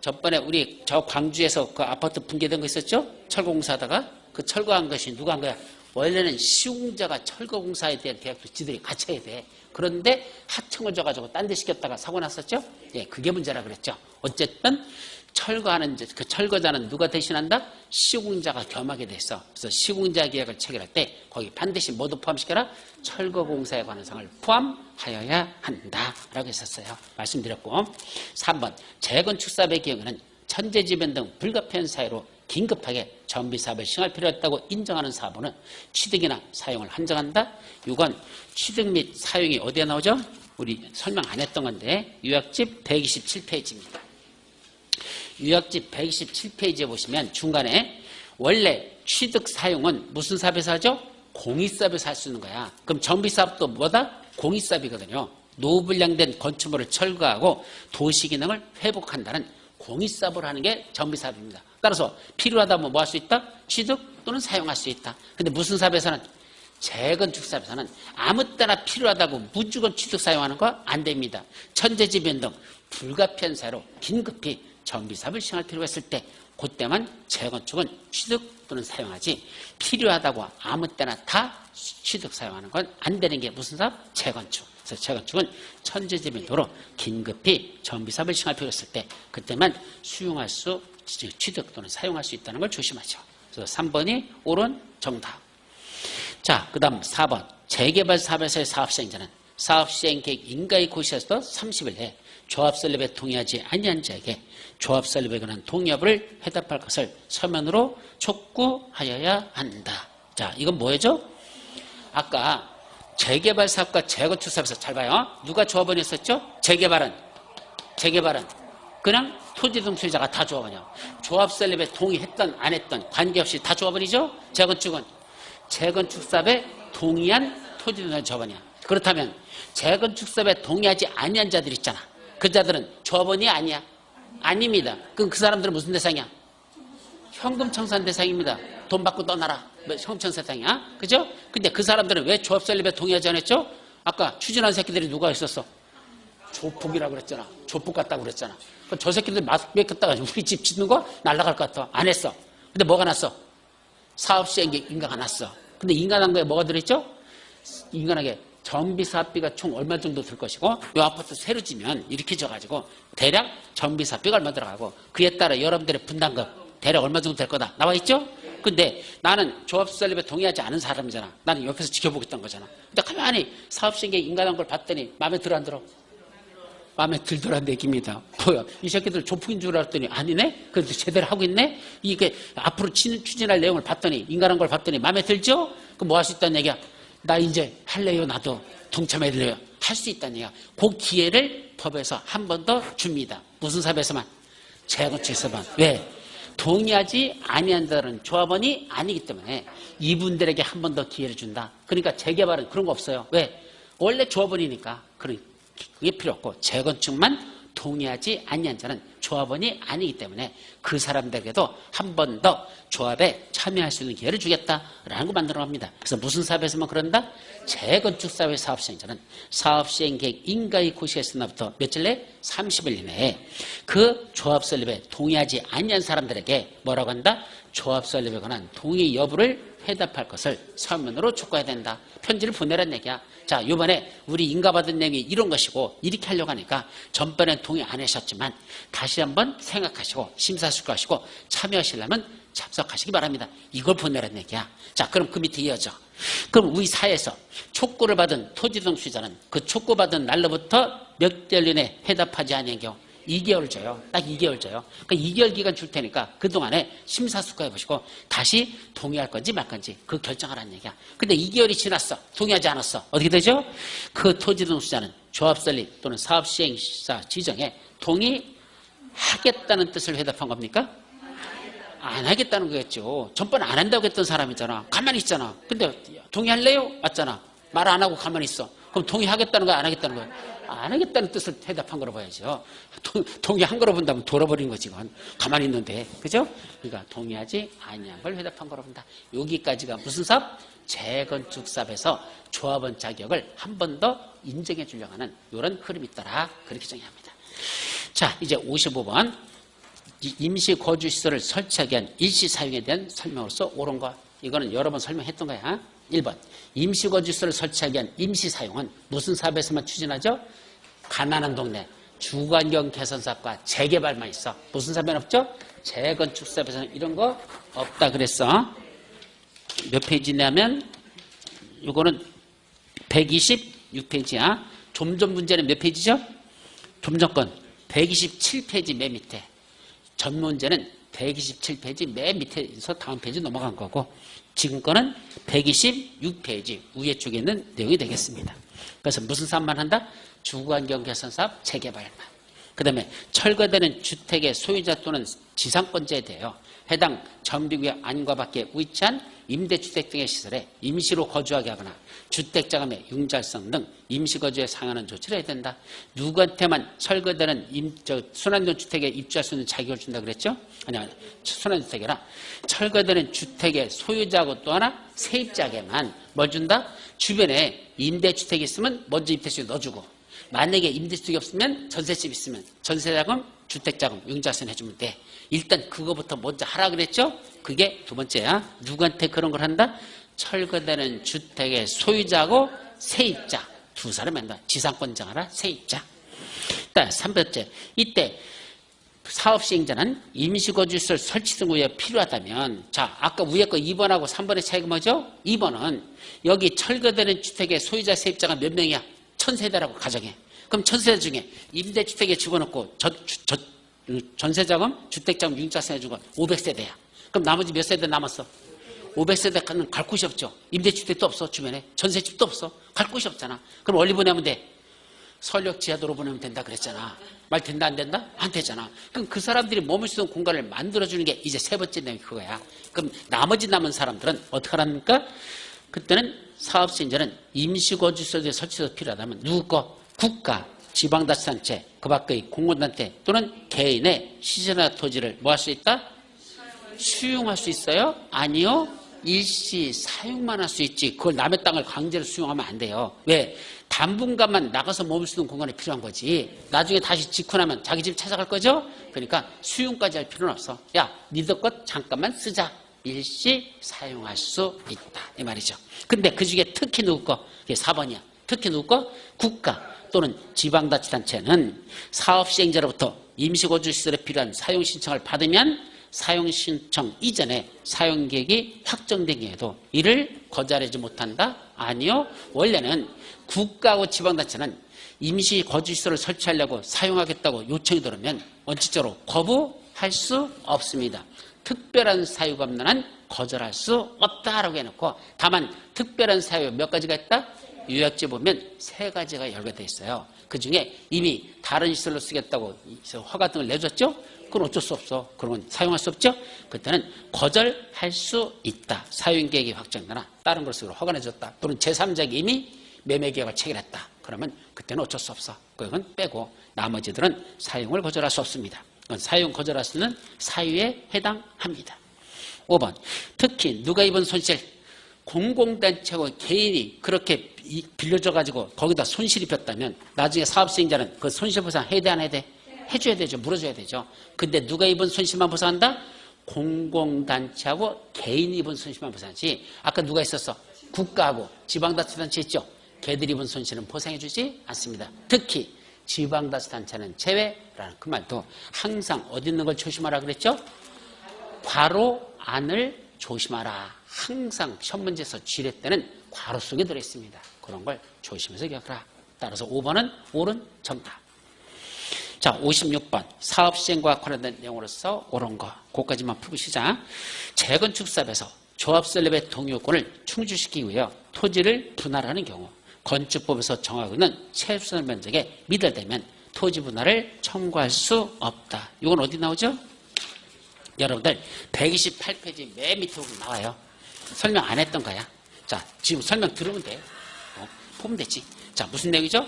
저번에 우리 저 광주에서 그 아파트 붕괴된 거 있었죠? 철거 공사하다가 그 철거한 것이 누가 한 거야? 원래는 시공자가 철거 공사에 대한 계약도 지들이 같이 해야 돼. 그런데 하청을 줘가지고 딴 데 시켰다가 사고 났었죠? 예, 그게 문제라 그랬죠. 어쨌든 그 철거자는 누가 대신한다? 시공자가 겸하게 됐어. 그래서 시공자 계약을 체결할 때 거기 반드시 뭐도 포함시켜라? 철거 공사에 관한 사항을 포함하여야 한다라고 했었어요. 말씀드렸고 3번 재건축 사업의 경우는 천재지변 등 불가피한 사유로 긴급하게 정비사업을 시행할 필요가 있다고 인정하는 사업은 취득이나 사용을 한정한다. 6번 취득 및 사용이 어디에 나오죠? 우리 설명 안 했던 건데 요약집 127페이지입니다. 요약집 127페이지에 보시면 중간에 원래 취득 사용은 무슨 사업에서 하죠? 공익사업에서 할 수 있는 거야. 그럼 정비사업도 뭐다? 공익사업이거든요. 노불량된 건축물을 철거하고 도시기능을 회복한다는 공익사업을 하는 게 정비사업입니다. 따라서 필요하다면 뭐 할 수 있다? 취득 또는 사용할 수 있다. 근데 무슨 사업에서는? 재건축사업에서는 아무 때나 필요하다고 무조건 취득 사용하는 거 안 됩니다. 천재지변 등 불가피한 사유로 긴급히 정비사업을 시행할 필요가 있을 때 그때만 재건축은 취득 또는 사용하지 필요하다고 아무 때나 다 취득 사용하는 건 안 되는 게 무슨 사업? 재건축. 그래서 재건축은 천재지변도로 긴급히 정비사업을 시행할 필요가 있을 때 그때만 수용할 수 취득 또는 사용할 수 있다는 걸 조심하죠. 그래서 3번이 옳은 정답. 자, 그 다음 4번. 재개발 사업에서의 사업시행자는 사업시행계획 인가의 고시에서도 30일 내에 조합 설립에 동의하지 아니한 자에게 조합 설립에 관한 동의 여부를 회답할 것을 서면으로 촉구하여야 한다. 자, 이건 뭐죠? 아까 재개발 사업과 재건축 사업에서 잘 봐요. 누가 조합원이 있었죠? 재개발은 그냥 토지 등 소유자가 다 조합원이야. 조합 설립에 동의했던 안 했던 관계없이 다 조합원이죠? 재건축은 재건축 사업에 동의한 토지 등 조합원이야. 그렇다면 재건축 사업에 동의하지 아니한 자들 있잖아. 그 자들은 조합원이 아니야? 아닙니다. 그럼 그 사람들은 무슨 대상이야? 현금 청산 대상입니다. 돈 받고 떠나라. 현금 청산 대상이야. 그죠? 근데 그 사람들은 왜 조합 설립에 동의하지 않았죠? 아까 추진한 새끼들이 누가 있었어? 조폭이라고 그랬잖아. 조폭 같다고 그랬잖아. 저 새끼들 마스크 벗겼다가 우리 집 짓는 거 날아갈 것 같아. 안 했어. 근데 뭐가 났어? 사업시행계 인가가 났어. 근데 인가난 거에 뭐가 들어있죠? 인간하게 정비사업비가 총 얼마 정도 들 것이고 이 아파트 새로 지면 이렇게 져가지고 대략 정비사업비가 얼마 들어가고 그에 따라 여러분들의 분담금 대략 얼마 정도 될 거다 나와 있죠? 근데 나는 조합 설립에 동의하지 않은 사람이잖아. 나는 옆에서 지켜보겠다는 거잖아. 근데 가만히 사업시행계 인가난 걸 봤더니 마음에 들어 안 들어? 마음에 들더란 얘기입니다. 뭐야, 이 새끼들 조폭인 줄 알았더니 아니네? 그래도 제대로 하고 있네? 이게 앞으로 추진할 내용을 봤더니 인간한 걸 봤더니 마음에 들죠? 그럼 뭐 할 수 있다는 얘기야? 나 이제 할래요. 나도 동참해드려요. 할 수 있다는 얘기야. 그 기회를 법에서 한 번 더 줍니다. 무슨 사업에서만? 재건축에서만. 왜? 동의하지 아니한다는 조합원이 아니기 때문에 이분들에게 한 번 더 기회를 준다. 그러니까 재개발은 그런 거 없어요. 왜? 원래 조합원이니까. 그게 필요 없고 재건축만 동의하지 아니한 자는 조합원이 아니기 때문에 그 사람들에게도 한 번 더 조합에 참여할 수 있는 기회를 주겠다라는 거 만들어 갑니다. 그래서 무슨 사업에서만 그런다? 재건축 사업의 사업시행자는 사업시행계획 인가의 고시했을 날부터 며칠 내에 30일 이내에 그 조합 설립에 동의하지 아니한 사람들에게 뭐라고 한다? 조합 설립에 관한 동의 여부를 회답할 것을 서면으로 촉구해야 된다. 편지를 보내라는 얘기야. 자, 이번에 우리 인가받은 내용이 이런 것이고 이렇게 하려고 하니까 전번엔 동의 안 하셨지만 다시 한번 생각하시고 심사숙고하시고 참여하시려면 참석하시기 바랍니다. 이걸 보내라는 얘기야. 자, 그럼 그 밑에 이어져. 그럼 우리 사회에서 촉구를 받은 토지등 수요자는 그 촉구받은 날로부터 몇 개월 이내 회답하지 않은 경우 2개월 줘요. 딱 2개월 줘요. 그러니까 2개월 기간 줄 테니까 그동안에 심사숙고해 보시고 다시 동의할 건지 말 건지 그 결정하라는 얘기야. 근데 2개월이 지났어. 동의하지 않았어. 어떻게 되죠? 그 토지등 수자는 조합 설립 또는 사업 시행사 지정에 동의하겠다는 뜻을 회답한 겁니까? 안 하겠다는 거겠죠. 전번에 안 한다고 했던 사람이잖아. 가만히 있잖아. 근데 동의할래요? 맞잖아. 말 안 하고 가만히 있어. 그럼 동의하겠다는 거야? 안 하겠다는 거야? 안 하겠다는 뜻을 대답한 거로 봐야죠. 동의한 거로 본다면 돌아버린 거지. 가만히 있는데. 그죠? 그러니까 동의하지 아니한 걸 회답한 거로 본다. 여기까지가 무슨 사업? 재건축 사업에서 조합원 자격을 한 번 더 인정해 주려고 하는 이런 흐름이 있더라. 그렇게 정의합니다. 자, 이제 55번. 임시 거주시설을 설치하기 위한 일시 사용에 대한 설명으로서 옳은 거. 이거는 여러 번 설명했던 거야. 1번. 임시 거주시설을 설치하기 위한 임시 사용은 무슨 사업에서만 추진하죠? 가난한 동네 주거환경 개선 사업과 재개발만 있어. 무슨 사업에는 없죠? 재건축 사업에서는 이런 거 없다 그랬어. 몇 페이지냐면 이거는 126페이지야. 좀 전 문제는 몇 페이지죠? 좀 전 건 127페이지 맨 밑에. 전 문제는 127페이지 맨 밑에서 다음 페이지 넘어간 거고 지금 거는 126페이지 위에 쪽에 있는 내용이 되겠습니다. 그래서 무슨 사업만 한다? 주거환경 개선 사업 재개발만. 그 다음에 철거되는 주택의 소유자 또는 지상권자에 대하여 해당 정비구역 안과 밖에 위치한 임대주택 등의 시설에 임시로 거주하게 하거나 주택자금의 융자성 등 임시거주에 상하는 조치를 해야 된다. 누구한테만 철거되는 순환적 주택에 입주할 수 있는 자격을 준다 그랬죠? 아니, 순환주택이라 철거되는 주택의 소유자하고 또 하나 세입자에게만 뭘 준다? 주변에 임대주택이 있으면 먼저 임대주택 넣어주고, 만약에 임대주택이 없으면 전셋집 있으면 전세자금, 주택자금, 융자선 해주면 돼. 일단 그거부터 먼저 하라 그랬죠? 그게 두 번째야. 누구한테 그런 걸 한다? 철거되는 주택의 소유자하고 세입자 두 사람이 한다. 지상권자 하나, 세입자. 일단 3번째, 이때 사업시행자는 임시거주시설 설치 등 위에 필요하다면, 자, 아까 위에 거 2번하고 3번의 차이가 뭐죠? 2번은 여기 철거되는 주택의 소유자 세입자가 몇 명이야? 1000세대라고 가정해. 그럼 1000세대 중에 임대주택에 집어넣고 전세자금, 주택자금, 융자세 해주고 500세대야. 그럼 나머지 몇 세대 남았어? 500세대는 갈 곳이 없죠. 임대주택도 없어, 주변에. 전세집도 없어. 갈 곳이 없잖아. 그럼 어디 보내면 돼? 서울역 지하도로 보내면 된다 그랬잖아. 말 된다 안 된다? 안 되잖아. 그럼 그 사람들이 머물 수 있는 공간을 만들어주는 게 이제 세 번째 내용이 그거야. 그럼 나머지 남은 사람들은 어떻게 하랍니까? 그때는 사업시행자는 임시거주시설에 설치해서 필요하다면 누구 거? 국가, 지방자치단체, 그 밖의 공공단체 또는 개인의 시설이나 토지를 뭐 할 수 있다? 수용할 수 있어요? 아니요. 일시 사용만 할 수 있지. 그걸 남의 땅을 강제로 수용하면 안 돼요. 왜? 당분간만 나가서 머물 수 있는 공간이 필요한 거지. 나중에 다시 짓고 나면 자기 집 찾아갈 거죠? 그러니까 수용까지 할 필요는 없어. 야, 니들 것 잠깐만 쓰자. 일시 사용할 수 있다. 이 말이죠. 근데 그 중에 특히 누구 거? 이게 4번이야. 특히 누구 거? 국가 또는 지방자치단체는 사업시행자로부터 임시거주시설에 필요한 사용신청을 받으면 사용신청 이전에 사용계획이 확정된 경우에도 이를 거절하지 못한다? 아니요. 원래는 국가하고 지방단체는 임시거주시설을 설치하려고 사용하겠다고 요청이 들어오면 원칙적으로 거부할 수 없습니다. 특별한 사유가 없는 한 거절할 수 없다라고 해놓고, 다만 특별한 사유 몇 가지가 있다? 요약지에 보면 세 가지가 열거되어 있어요. 그중에 이미 다른 시설로 쓰겠다고 허가 등을 내줬죠? 그건 어쩔 수 없어. 그러면 사용할 수 없죠? 그때는 거절할 수 있다. 사용계획이 확정되거나 다른 것으로 허가 내줬다. 또는 제3자가 이미 매매계약을 체결했다. 그러면 그때는 어쩔 수 없어. 그건 빼고 나머지들은 사용을 거절할 수 없습니다. 그건 사용 거절할 수 있는 사유에 해당합니다. 5번, 특히 누가 입은 손실, 공공단체고 개인이 그렇게 빌려줘가지고 거기다 손실 입혔다면 나중에 사업시행자는 그 손실 보상 해야 돼 안 해야 돼? 해줘야 되죠. 물어줘야 되죠. 근데 누가 입은 손실만 보상한다? 공공단체하고 개인이 입은 손실만 보상하지. 아까 누가 있었어? 국가하고 지방자치단체 있죠? 걔들이 입은 손실은 보상해주지 않습니다. 특히 지방자치단체는 제외라는 그 말도 항상 어디 있는 걸 조심하라 그랬죠? 괄호 안을 조심하라. 항상 시험 문제에서 쥐례 때는 괄호 속에 들어있습니다. 그런 걸 조심해서 기억하라. 따라서 5번은 옳은 정답. 자, 56번 사업시행과 관련된 내용으로서 옳은 거. 그것까지만 풀고 시작. 재건축 사업에서 조합 설립의 동의요건을 충족시키기 위해 토지를 분할하는 경우 건축법에서 정하고 있는 최소한 면적에 미달되면 토지 분할을 청구할 수 없다. 이건 어디 나오죠? 여러분들 128페이지 맨 밑으로 나와요. 설명 안 했던 거야. 자, 지금 설명 들으면 돼. 보면 되지. 자, 무슨 내용이죠?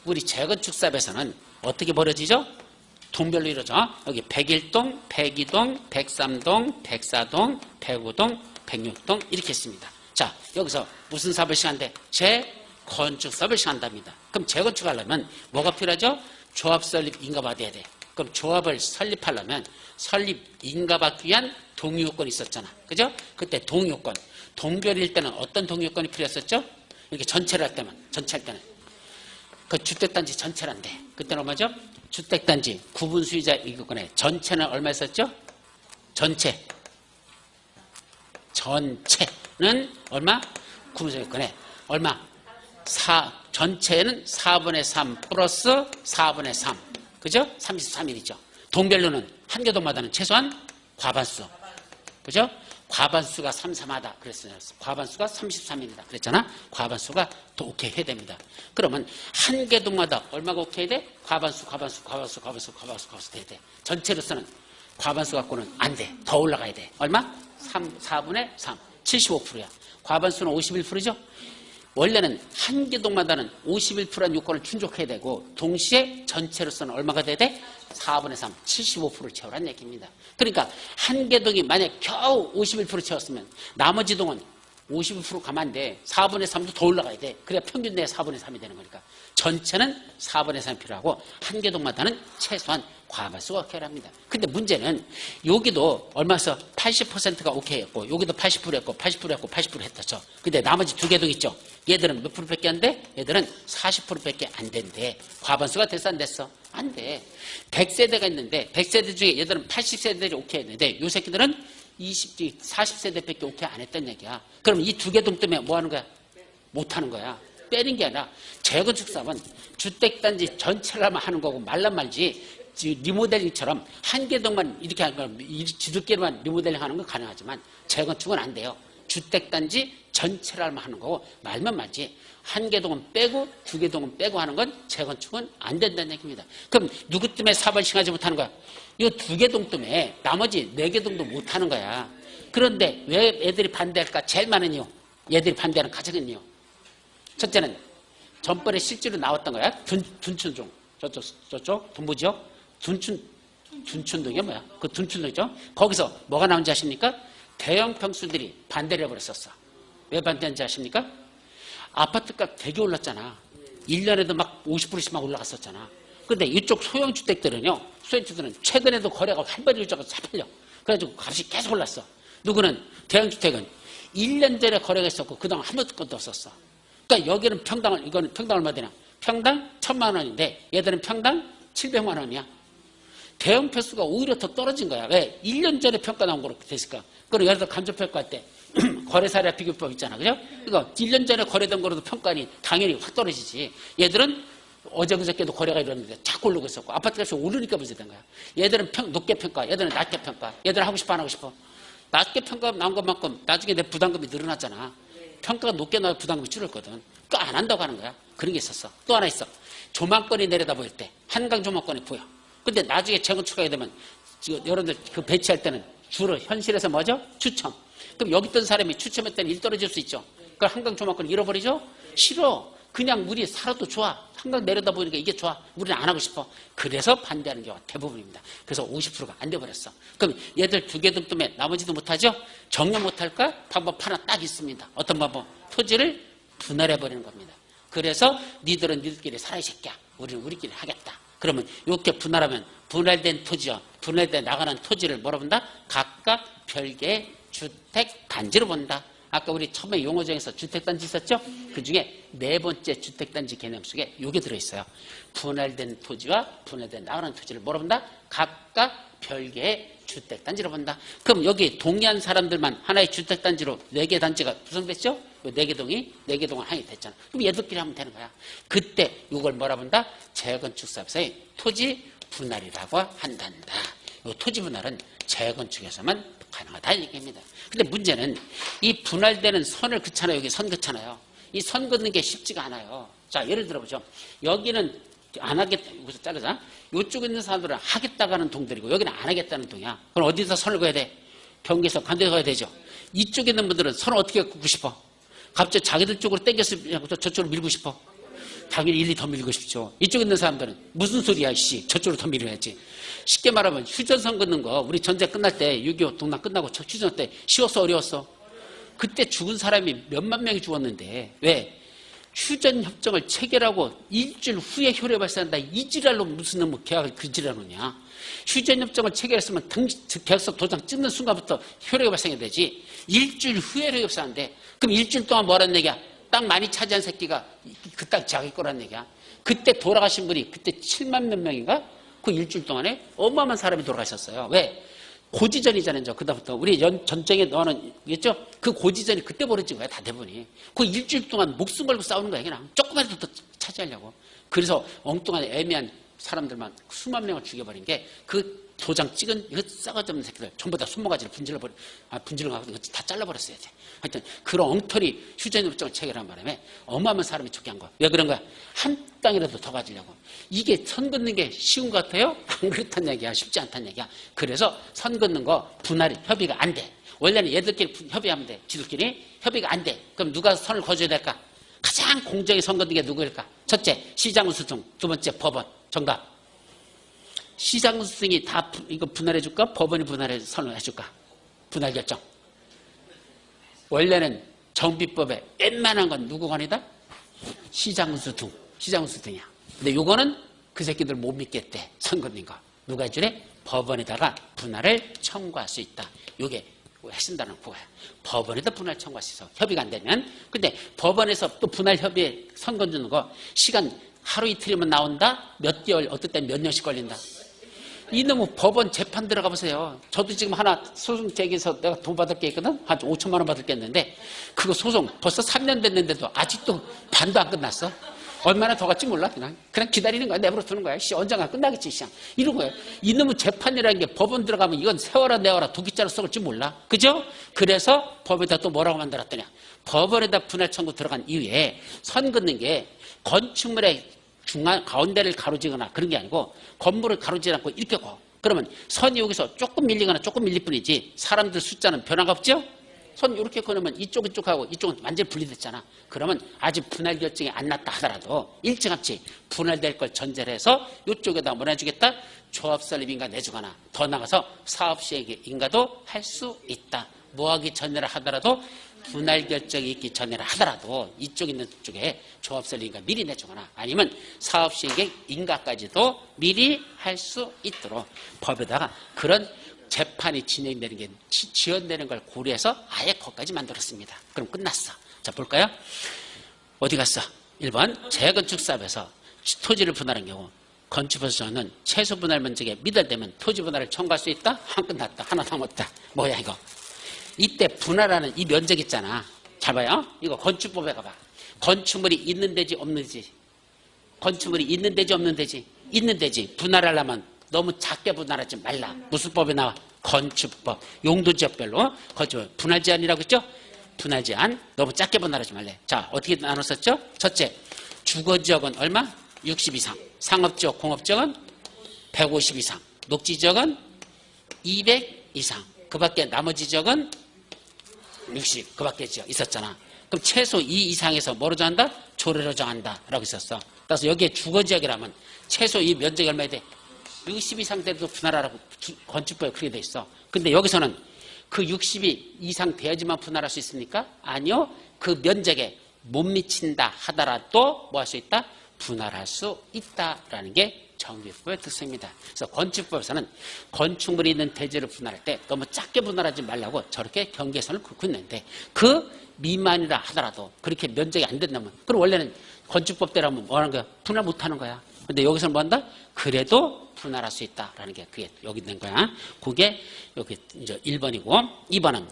우리 재건축 사업에서는 어떻게 벌어지죠? 동별로 이루어져. 여기 101동, 102동, 103동, 104동, 105동, 106동 이렇게 있습니다. 자, 여기서 무슨 사업을 시작한대? 재건축 사업을 시작한답니다. 그럼 재건축하려면 뭐가 필요하죠? 조합 설립 인가받아야 돼. 그럼 조합을 설립하려면 설립 인가받기 위한 동의요건이 있었잖아. 그죠? 그때 동의요건. 동별일 때는 어떤 동의요건이 필요했었죠? 이렇게 전체를 할 때만, 그 주택단지 전체를 한대. 그때는 얼마죠? 주택단지 구분 수요자 이거건에 전체는 얼마 있었죠? 전체는 얼마? 구분 수요건에 얼마? 전체는 4분의 3 플러스 4분의 3. 그죠? 33일이죠. 동별로는 한 개 동마다는 최소한 과반수. 그죠? 과반수가 33하다 그랬어요. 과반수가 33입니다. 그랬잖아. 과반수가 더 오케이 해야 됩니다. 그러면 한 개동마다 얼마가 오케이 돼? 과반수 돼야 돼. 전체로서는 과반수 갖고는 안 돼. 더 올라가야 돼. 얼마? 4분의 3. 75%야. 과반수는 51%죠? 원래는 한 개동마다는 51%란 요건을 충족해야 되고 동시에 전체로서는 얼마가 돼야 돼? 4분의 3, 75%를 채우라는 얘기입니다. 그러니까 한 개동이 만약 겨우 51% 채웠으면 나머지 동은 51% 가면 안 돼. 4분의 3도 더 올라가야 돼. 그래야 평균 내에 4분의 3이 되는 거니까. 전체는 4분의 3이 필요하고 한 개동마다는 최소한 과반수가 오케이 합니다. 근데 문제는 여기도 얼마서 80%가 오케이 했고 여기도 80% 했고 80% 했고 80% 했었죠. 근데 나머지 두 개동 있죠. 얘들은 몇 프로밖에 안 돼? 얘들은 40%밖에 안 된대. 과반수가 됐어 안 됐어? 안 돼. 100세대가 있는데 100세대 중에 얘들은 80세대들이 오케이 했는데 요 새끼들은 40세대밖에 오케이 안 했단 얘기야. 그럼 이 두 개동 때문에 뭐 하는 거야? 못 하는 거야. 빼는 게 아니라 재건축 사업은 주택단지 전체를 하는 거고 말란 말지 리모델링처럼 한 개동만 이렇게 하는 거 지들끼리만 리모델링 하는 건 가능하지만 재건축은 안 돼요. 주택단지 전체를 하는 거고 말만 말지 한 개동은 빼고 두 개동은 빼고 하는 건 재건축은 안 된다는 얘기입니다. 그럼 누구 때문에 사업을 시행하지 못하는 거야? 이 두 개동 때문에 나머지 네 개동도 못하는 거야. 그런데 왜 애들이 반대할까? 제일 많은 이유. 얘들이 반대하는 가장 큰 이유. 첫째는 전번에 실제로 나왔던 거야. 둔춘동. 저쪽 동부지역 둔춘동이 뭐야? 그 둔춘동이죠. 거기서 뭐가 나온지 아십니까? 대형 평수들이 반대를 해버렸었어. 왜 반대한지 아십니까? 아파트값 되게 올랐잖아. 1년에도 막 50%씩 막 올라갔었잖아. 근데 이쪽 소형주택들은요, 최근에도 거래가 활발히 일자가 다 팔려. 그래가지고 값이 계속 올랐어. 누구는 대형주택은 1년 전에 거래가 있었고 그동안 한 번도 것도 없었어. 그러니까 여기는 이거는 평당 얼마 되나? 평당 1,000만 원인데 얘들은 평당 700만 원이야. 대형 평수가 오히려 더 떨어진 거야. 왜? 1년 전에 평가 나온 거로 됐을까? 그럼 예를 들어 간접평가할 때 거래사례 비교법 있잖아. 그죠? 그러니까 1년 전에 거래된 거로도 평가니 당연히 확 떨어지지. 얘들은 어제 그저께도 거래가 이러는데 자꾸 오르고 있었고 아파트값이 오르니까 문제된 거야. 얘들은 높게 평가, 얘들은 낮게 평가. 얘들은 하고 싶어 안 하고 싶어? 낮게 평가 나온 것만큼 나중에 내 부담금이 늘어났잖아. 평가가 높게 나와 부담금이 줄었거든. 그거 안 한다고 하는 거야. 그런 게 있었어. 또 하나 있어. 조망권이 내려다 보일 때 한강 조망권이 보여. 근데 나중에 재건축하게 되면 여러분들 그 배치할 때는 주로 현실에서 뭐죠? 추첨. 그럼 여기 있던 사람이 추첨했더니 일 떨어질 수 있죠. 그걸 한강 조망권 잃어버리죠? 싫어. 그냥 우리 살아도 좋아. 한강 내려다 보니까 이게 좋아. 우리는 안 하고 싶어. 그래서 반대하는 경우가 대부분입니다. 그래서 50%가 안 돼버렸어. 그럼 얘들 두 개동 때문에 나머지도 못하죠? 정리 못할까? 방법 하나 딱 있습니다. 어떤 방법? 토지를 분할해버리는 겁니다. 그래서 니들은 니들끼리 살아 이 새끼야. 우리는 우리끼리 하겠다. 그러면 이렇게 분할하면 분할된 토지와 분할돼 나가는 토지를 뭐라 본다? 각각 별개의 주택단지로 본다. 아까 우리 처음에 용어정에서 주택단지 있었죠? 그중에 네 번째 주택단지 개념 속에 이게 들어있어요. 분할된 토지와 분할된 나가는 토지를 뭐라 본다? 각각 별개의 주택단지로 본다. 그럼 여기 동의한 사람들만 하나의 주택단지로 네 개 단지가 구성됐죠? 네 개 동은 하나이 됐잖아. 그럼 얘들끼리 하면 되는 거야. 그때 이걸 뭐라 본다? 재건축사업에서의 토지 분할이라고 한단다. 이 토지 분할은 재건축에서만 가능하다 이 얘기입니다. 근데 문제는 이 분할되는 선을 긋잖아요. 여기 선 긋잖아요. 이 선 긋는 게 쉽지가 않아요. 자, 예를 들어보죠. 여기는 안 하겠다. 여기서 자르자. 이쪽에 있는 사람들은 하겠다고 하는 동들이고 여기는 안 하겠다는 동이야. 그럼 어디서 선을 그어야 돼? 경계에서 간대서 가야 되죠. 이쪽에 있는 분들은 선을 어떻게 긋고 싶어? 갑자기 자기들 쪽으로 땡겨서 저쪽으로 밀고 싶어? 당연히 일리 더 밀고 싶죠. 이쪽에 있는 사람들은 무슨 소리야, 씨. 저쪽으로 더 밀어야지. 쉽게 말하면 휴전선 긋는 거 우리 전쟁 끝날 때 6.25 동남 끝나고 휴전 때 쉬웠어 어려웠어? 그때 죽은 사람이 몇만 명이 죽었는데 왜? 휴전협정을 체결하고 일주일 후에 효력이 발생한다. 이 지랄로 무슨 놈의 계약을 그 지랄로냐. 휴전협정을 체결했으면 계약서 도장 찍는 순간부터 효력이 발생해야 되지. 일주일 후에 효력이 발생하는데 그럼 일주일 동안 뭐라는 얘기야? 땅 많이 차지한 새끼가 그 땅 자기 거라는 얘기야. 그때 돌아가신 분이 그때 7만 몇 명인가? 그 일주일 동안에 어마어마한 사람이 돌아가셨어요. 왜? 고지전이잖아요. 그다음부터 우리 전쟁에 너는 있겠죠? 그 고지전이 그때 벌어진 거야. 다 대부분이. 그 일주일 동안 목숨 걸고 싸우는 거야. 그냥 조금이라도 더 차지하려고. 그래서 엉뚱한 애매한 사람들만 수만 명을 죽여버린 게 그 도장 찍은 이거 싸가지 없는 새끼들 전부 다 손모가지를 분질러가고 이거 다 잘라버렸어야 돼. 하여튼 그런 엉터리 휴전협정을 체결한 바람에 어마어마한 사람이 죽게 한 거야. 왜 그런 거야? 한 땅이라도 더 가지려고. 이게 선 긋는 게 쉬운 것 같아요? 안 그렇단 얘기야. 쉽지 않단 얘기야. 그래서 선 긋는 거 분할이 협의가 안 돼. 원래는 얘들끼리 협의하면 돼. 지들끼리 협의가 안 돼. 그럼 누가 선을 거줘야 될까? 가장 공정히 선 긋는 게 누구일까? 첫째, 시장수등. 두 번째, 법원. 정답. 시장수등이 다 이거 분할해 줄까? 법원이 분할해 선을 해줄까? 분할 결정. 원래는 정비법에 웬만한 건 누구 관이다? 시장수등이야. 근데 요거는 그 새끼들 못 믿겠대. 선 긋는 거. 누가 해주래? 법원에다가 분할을 청구할 수 있다. 요게 핵심단은 그거야. 법원에다 분할 청구할 수 있어. 협의가 안 되면. 근데 법원에서 또 분할 협의에 선 긋는 거 시간 하루 이틀이면 나온다? 몇 개월, 어떨 땐 몇 년씩 걸린다. 이놈의 법원 재판 들어가 보세요. 저도 지금 하나 소송 제기해서 내가 돈 받을 게 있거든? 한 5천만 원 받을 게 있는데 그거 소송 벌써 3년 됐는데도 아직도 반도 안 끝났어. 얼마나 더 갈지 몰라. 그냥 기다리는 거야. 내버려 두는 거야. 언젠가 끝나겠지. 이런 거예요. 이놈의 재판이라는 게 법원 들어가면 이건 세워라 내워라 두 기자로 썩을지 몰라. 그죠? 그래서 법에다 또 뭐라고 만들었더냐. 법원에다 분할 청구 들어간 이후에 선 긋는 게 건축물의 중간 가운데를 가로지거나 그런 게 아니고 건물을 가로지지 않고 이렇게 가. 그러면 선이 여기서 조금 밀리거나 조금 밀릴 뿐이지 사람들 숫자는 변화가 없죠? 선 이렇게 그러면 이쪽하고 이쪽은 완전히 분리됐잖아. 그러면 아직 분할 결정이 안 났다 하더라도 일찌감치 분할될 걸 전제를 해서 이쪽에다 뭐 내주겠다? 조합 설립인가 내주거나 더 나가서 사업시행인가도 할 수 있다. 뭐하기 전이라 하더라도 분할 결정이 있기 전이라 하더라도 이쪽 있는 쪽에 조합 설립인가 미리 내주거나 아니면 사업시행의 인가까지도 미리 할 수 있도록 법에다가 그런 재판이 진행되는 게 지연되는 걸 고려해서 아예 거기까지 만들었습니다. 그럼 끝났어. 자 볼까요? 어디 갔어? 1번 재건축 사업에서 토지를 분할한 경우 건축법에서는 최소 분할 면적에 미달되면 토지 분할을 청구할 수 있다? 안 끝났다. 하나 남았다. 뭐야 이거? 이때 분할하는 이 면적 있잖아. 잘 봐요. 이거 건축법에 가봐. 건축물이 있는 데지 없는 데지. 건축물이 있는 데지 없는 데지. 있는 데지. 분할하려면 너무 작게 분할하지 말라. 무슨 법에 나와? 건축법. 용도지역별로 건축법. 분할 제한이라고 했죠? 분할 제한. 너무 작게 분할하지 말래. 자, 어떻게 나눴었죠? 첫째, 주거지역은 얼마? 60 이상. 상업지역, 공업지역은 150 이상. 녹지지역은 200 이상. 그 밖에 나머지 지역은 60. 그 밖에 지역 있었잖아. 그럼 최소 2 이상에서 뭐로 정한다? 조례로 정한다. 라고 있었어. 그래서 여기에 주거지역이라면 최소 이 면적이 얼마야 돼? 60 이상 돼도 분할하라고 건축법에 그렇게 돼 있어. 근데 여기서는 그 60이 이상 돼야지만 분할할 수 있습니까? 아니요. 그 면적에 못 미친다 하더라도 뭐 할 수 있다? 분할할 수 있다라는 게 정비법의 특성입니다. 그래서 건축법에서는 건축물이 있는 대지를 분할할 때 너무 작게 분할하지 말라고 저렇게 경계선을 긋고 있는데 그 미만이라 하더라도 그렇게 면적이 안 된다면 그럼 원래는 건축법대로라면 뭐 하는 거야? 분할 못 하는 거야. 근데 여기서는 뭐 한다? 그래도 분할할 수 있다라는 게 그게 여기 있는 거야. 그게 여기 이제 1번이고 2번은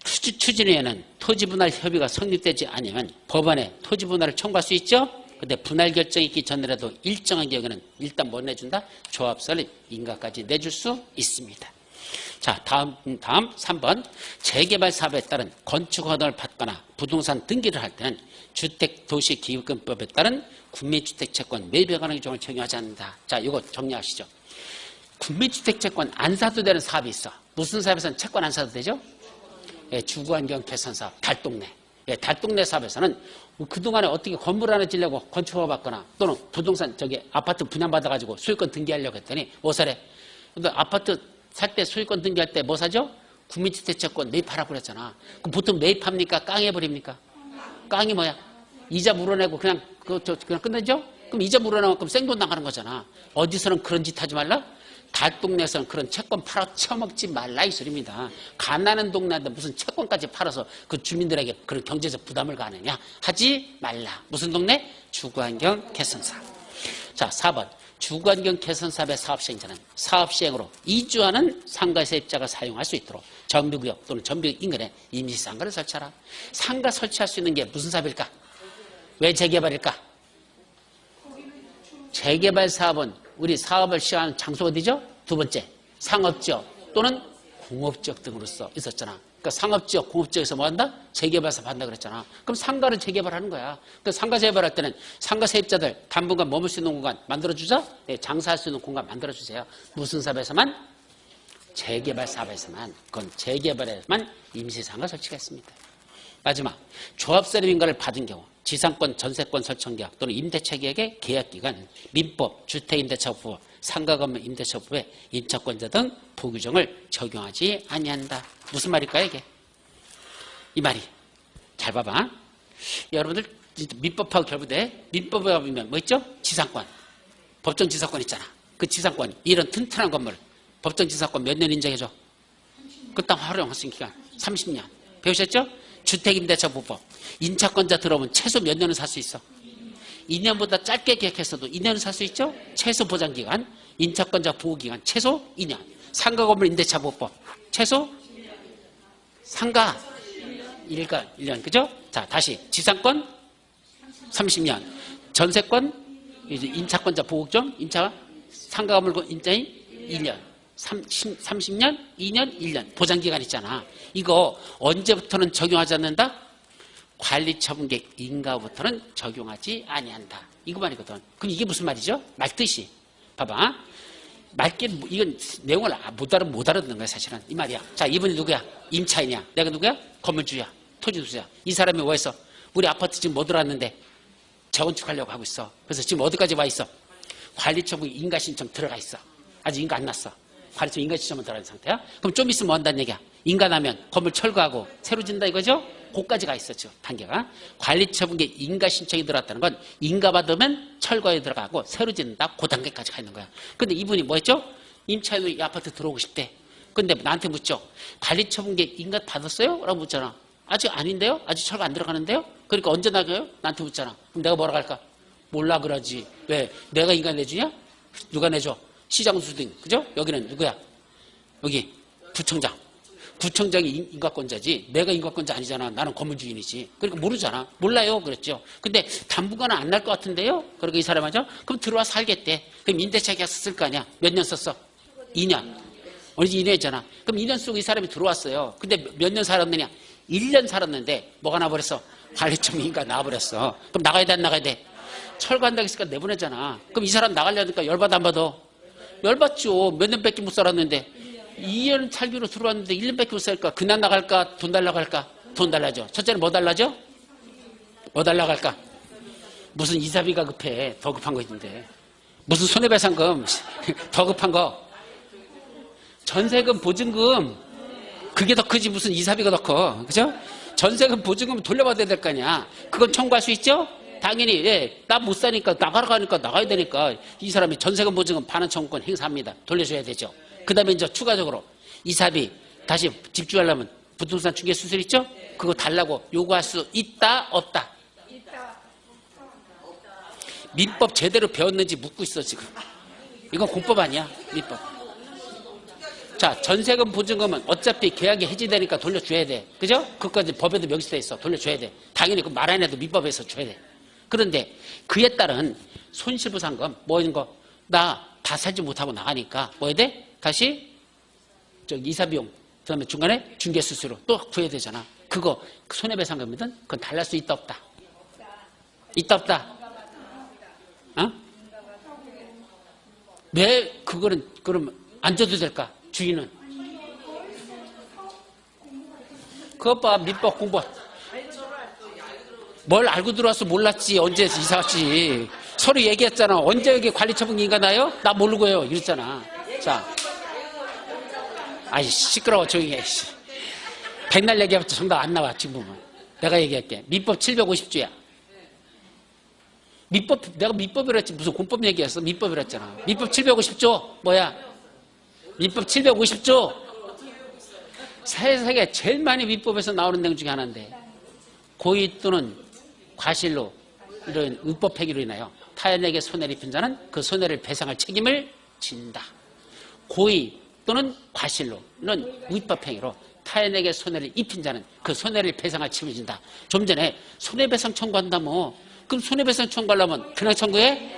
추진위에는 토지 분할 협의가 성립되지 않으면 법원에 토지 분할을 청구할 수 있죠? 근데 분할 결정이 있기 전이라도 일정한 경우에는 일단 뭐 내준다? 조합설립 인가까지 내줄 수 있습니다. 자, 다음 3번. 재개발 사업에 따른 건축 허가를 받거나 부동산 등기를 할 때는 주택도시기획금법에 따른 국민주택채권 매입에 관한 규정을 적용하지 않는다. 자, 이거 정리하시죠. 국민주택채권 안 사도 되는 사업이 있어. 무슨 사업에서는 채권 안 사도 되죠? 예, 주거환경 개선 사업, 달동네. 예, 달동네 사업에서는 그동안에 어떻게 건물 하나 지려고 건축허가 받거나 또는 부동산 아파트 분양받아가지고 소유권 등기하려고 했더니 뭐 사래? 근데 아파트 살 때 소유권 등기할 때 뭐 사죠? 국민주택채권 매입하라고 그랬잖아. 그럼 보통 매입합니까? 깡해버립니까? 깡이 뭐야? 이자 물어내고 그냥 그냥 끝내죠? 그럼 이자 물어내면 그럼 생돈 나가는 거잖아. 어디서는 그런 짓 하지 말라? 달동네에서는 그런 채권 팔아 처먹지 말라 이 소리입니다. 가난한 동네한테 무슨 채권까지 팔아서 그 주민들에게 그런 경제적 부담을 가느냐? 하지 말라. 무슨 동네? 주거환경 개선사업. 자, 4번. 주거환경 개선사업의 사업시행자는 사업시행으로 이주하는 상가 세입자가 사용할 수 있도록 정비구역 또는 정비구역 인근에 임시상가를 설치하라. 상가 설치할 수 있는 게 무슨 사업일까? 왜 재개발일까? 재개발 사업은 우리 사업을 시행하는 장소 어디죠? 두 번째, 상업지역 또는 공업지역 등으로서 있었잖아. 그러니까 상업지역, 공업지역에서 뭐 한다? 재개발 사업 한다 그랬잖아. 그럼 상가를 재개발하는 거야. 그러니까 상가 재개발할 때는 상가 세입자들 당분간 머물 수 있는 공간 만들어주자? 네, 장사할 수 있는 공간 만들어주세요. 무슨 사업에서만? 재개발 사업에서만. 그건 재개발에서만 임시상가 설치가 있습니다. 마지막, 조합세립인가를 받은 경우 지상권, 전세권 설정 계약 또는 임대차 계약의 계약 기간, 민법, 주택임대차법, 상가건물 임대차법의 임차권자 등 부규정을 적용하지 아니한다. 무슨 말일까요, 이게? 이 말이. 잘 봐봐. 여러분들 민법하고 결부돼. 민법에 보면 뭐 있죠? 지상권. 법정 지상권 있잖아. 그 지상권, 이런 튼튼한 건물. 법정 지상권 몇 년 인정해줘? 그 땅 활용할 수 있는 기간 30년. 배우셨죠? 주택임대차법법. 임차권자 들어오면 최소 몇 년은 살 수 있어? 2년보다 짧게 계약했어도 2년은 살 수 있죠? 최소 보장기간, 임차권자 보호기간 최소 2년. 상가건물 임대차법법 최소 상가 1년, 그죠? 자, 다시 지상권 30년, 전세권 임차권자 보호점, 임차 상가건물 임차인 2년, 30년, 2년, 1년 보장기간 있잖아. 이거 언제부터는 적용하지 않는다? 관리처분계획 인가부터는 적용하지 아니한다. 이거 말이거든. 그럼 이게 무슨 말이죠? 말뜻이. 봐봐. 말게 이건 내용을 못 알아듣는 거야 사실은. 이 말이야. 자, 이분이 누구야? 임차인이야. 내가 누구야? 건물주야. 토지주야. 이 사람이 뭐 했어? 우리 아파트 지금 못 들어왔는데 재건축하려고 하고 있어. 그래서 지금 어디까지 와 있어? 관리처분 인가신청 들어가 있어. 아직 인가 안 났어. 관리처분 인가신청만 들어간 상태야. 그럼 좀 있으면 뭐 한다는 얘기야? 인가나면 건물 철거하고 새로 짓는다 이거죠? 고까지 가 있었죠. 단계가. 관리처분계 인가 신청이 들어왔다는 건 인가 받으면 철거에 들어가고 새로 짓는다. 그 단계까지 가 있는 거야. 근데 이분이 뭐 했죠? 임차인으로 이 아파트 들어오고 싶대. 근데 나한테 묻죠. 관리처분계 인가 받았어요? 라고 묻잖아. 아직 아닌데요? 아직 철거 안 들어가는데요? 그러니까 언제 나가요? 나한테 묻잖아. 그럼 내가 뭐라고 할까? 몰라 그러지. 왜? 내가 인가 내주냐? 누가 내줘? 시장수등. 그죠? 여기는 누구야? 여기 부청장. 구청장이 인가권자지 내가 인가권자 아니잖아. 나는 건물주인이지. 그러니까 모르잖아. 몰라요. 그랬죠. 근데 당분간은 안 날 것 같은데요. 그러니까 이 사람 하죠. 그럼 들어와 살겠대. 그럼 임대차 계약 썼을 거 아니야. 몇 년 썼어? 2년. 어느 2년 했잖아. 그럼 2년 쓰고 이 사람이 들어왔어요. 근데 몇 년 살았느냐? 1년 살았는데 뭐가 나버렸어? 관리처분 인가 나버렸어. 그럼 나가야 돼 안 나가야 돼? 철거한다고 했으니까 내보내잖아. 그럼 이 사람 나가려니까 열받아 안 받아? 열받죠. 몇 년밖에 못 살았는데 2년 살기로 들어왔는데 1년밖에 못 살까? 그날 나갈까? 돈 달라고 할까? 돈 달라죠. 첫째는 뭐 달라죠? 뭐 달라고 할까? 무슨 이사비가 급해. 더 급한 거 있는데. 무슨 손해배상금 더 급한 거. 전세금 보증금 그게 더 크지 무슨 이사비가 더 커. 그죠? 전세금 보증금 돌려받아야 될 거 아니야. 그건 청구할 수 있죠? 당연히. 예, 나 못 사니까 나가러 가니까 나가야 되니까 이 사람이 전세금 보증금 반환 청구권 행사합니다. 돌려줘야 되죠. 그 다음에 이제 추가적으로 이사비 다시 집주하려면 부동산 중개 수수료 있죠? 그거 달라고 요구할 수 있다 없다? 민법 제대로 배웠는지 묻고 있어 지금. 이건 공법 아니야 민법. 자, 전세금 보증금은 어차피 계약이 해지되니까 돌려줘야 돼. 그죠? 그것까지 법에도 명시돼 있어. 돌려줘야 돼. 당연히 그 말 안 해도 민법에서 줘야 돼. 그런데 그에 따른 손실보상금 뭐 이런 거 나 다 살지 못하고 나가니까 뭐 해야 돼? 다시 이사비용 그다음에 중간에 중개수수료 또 구해야 되잖아. 그거 손해배상금이든 그건 달랄 수 있다 없다? 있다 없다? 어? 왜 그거는 그럼 안 줘도 될까? 주인은 그것 봐. 민법 공부 뭘 알고 들어와서 몰랐지. 언제 이사 왔지. 서로 얘기했잖아. 언제 여기 관리처분인가 나요? 나 모르고요. 이랬잖아. 자, 아이 시끄러워 조용히 해. 백날 얘기해봤자 정답 안 나와. 지금 보면 내가 얘기할게. 민법 750조야. 민법 내가 민법이라 했지 무슨 공법 얘기했어. 민법이라 했잖아. 민법 750조 뭐야? 민법 750조 세상에 제일 많이 민법에서 나오는 내용 중에 하나인데 고의 또는 과실로 이런 의법 행위로 인하여 타인에게 손해를 입힌 자는 그 손해를 배상할 책임을 진다. 고의 또는 과실로는 의법 행위로 타인에게 손해를 입힌 자는 그 손해를 배상할 책임을 진다. 좀 전에 손해배상 청구한다 뭐. 그럼 손해배상 청구하려면 그냥 청구해?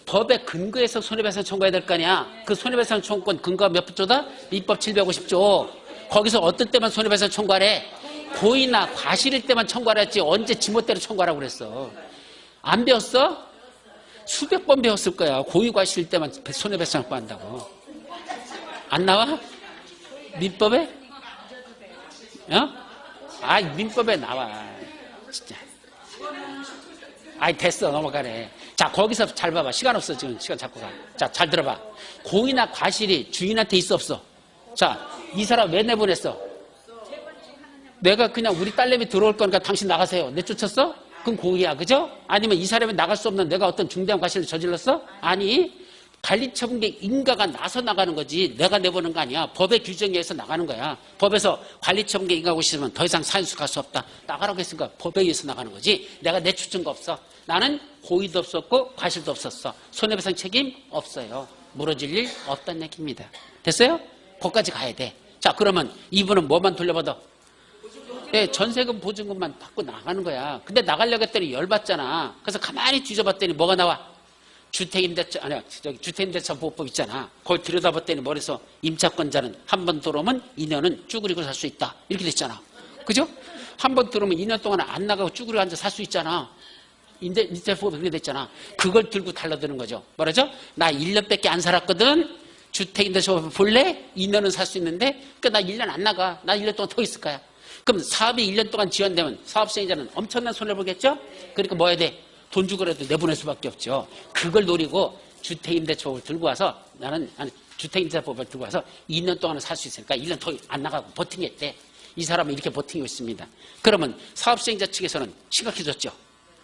법의 근거에서 손해배상 청구해야 될 거 아니야. 그 손해배상 청구권 근거가 몇 조다? 민법 750조. 거기서 어떤 때만 손해배상 청구하래? 고의나 과실일 때만 청구하라 했지 언제 지멋대로 청구하라고 그랬어. 안 배웠어? 수백 번 배웠을 거야. 고의 과실일 때만 손해배상 청구한다고. 안 나와? 민법에? 어? 아, 민법에 나와. 진짜. 아이, 됐어. 넘어가래. 자, 거기서 잘 봐봐. 시간 없어. 지금 시간 잡고 가. 자, 잘 들어봐. 고의나 과실이 주인한테 있어 없어? 자, 이 사람 왜 내보냈어? 내가 그냥 우리 딸내미 들어올 거니까 당신 나가세요. 내쫓았어? 그건 고의야. 그죠? 아니면 이 사람이 나갈 수 없는 내가 어떤 중대한 과실을 저질렀어? 아니. 관리처분계 인가가 나서 나가는 거지 내가 내보는 거 아니야. 법의 규정에 의해서 나가는 거야. 법에서 관리처분계 인가하고 싶으면 더 이상 사연수 갈 수 없다. 나가라고 했으니까 법에 의해서 나가는 거지. 내가 내쫓은 거 없어. 나는 고의도 없었고 과실도 없었어. 손해배상 책임 없어요. 물어줄 일 없다는 얘기입니다. 됐어요? 거기까지 가야 돼. 자, 그러면 이분은 뭐만 돌려받아? 네, 전세금 보증금만 받고 나가는 거야. 근데 나가려고 했더니 열받잖아. 그래서 가만히 뒤져봤더니 뭐가 나와? 주택임대차, 아니야, 주택임대차 보호법 있잖아. 그걸 들여다봤더니 머리에서 임차권자는 한 번 들어오면 2년은 쭈그리고 살 수 있다. 이렇게 됐잖아. 그죠? 한 번 들어오면 2년 동안 안 나가고 쭈그리고 앉아 살 수 있잖아. 임대차보호법이 그렇게 됐잖아. 그걸 들고 달라드는 거죠. 뭐라죠? 나 1년밖에 안 살았거든. 주택임대차보호법 볼래? 2년은 살 수 있는데, 그러니까 나 1년 안 나가. 나 1년 동안 더 있을 거야. 그럼 사업이 1년 동안 지연되면 사업시행자는 엄청난 손해를 보겠죠? 그러니까 뭐 해야 돼? 돈 주고라도 내보낼 수밖에 없죠. 그걸 노리고 주택임대차법을 들고 와서 나는 주택임대차법을 들고 와서 2년 동안은 살 수 있으니까 1년 더 안 나가고 버티겠대. 이 사람은 이렇게 버티고 있습니다. 그러면 사업시행자 측에서는 심각해졌죠.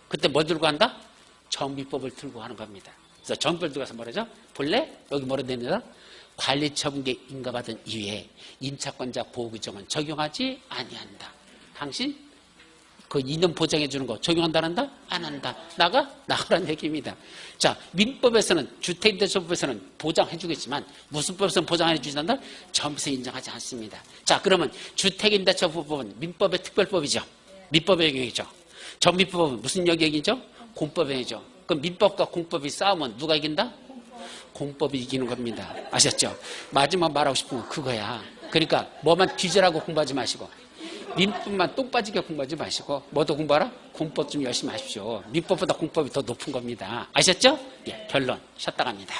그때 뭐 들고 한다? 정비법을 들고 하는 겁니다. 그래서 정비법을 들고 와서 뭐라죠? 볼래? 여기 뭐라 되느냐? 관리처분계 인가받은 이후에 임차권자 보호규정은 적용하지 아니한다. 당신 그 2년 보장해 주는 거 적용한다는다? 안 한다. 나가라는 얘기입니다. 자, 민법에서는 주택임대차법에서는 보장해 주겠지만 무슨 법에서는 보장 안 해주신다? 정비세 인정하지 않습니다. 자, 그러면 주택임대차법은 민법의 특별법이죠. 민법의 영역이죠. 정비법은 무슨 영역이죠? 공법의 영역이죠. 그럼 민법과 공법이 싸우면 누가 이긴다? 공법이 이기는 겁니다. 아셨죠? 마지막 말하고 싶은 건 그거야. 그러니까 뭐만 뒤져라고 공부하지 마시고 민법만 똥 빠지게 공부하지 마시고 뭐도 공부하라? 공법 좀 열심히 하십시오. 민법보다 공법이 더 높은 겁니다. 아셨죠? 예, 결론 쉬었다 갑니다.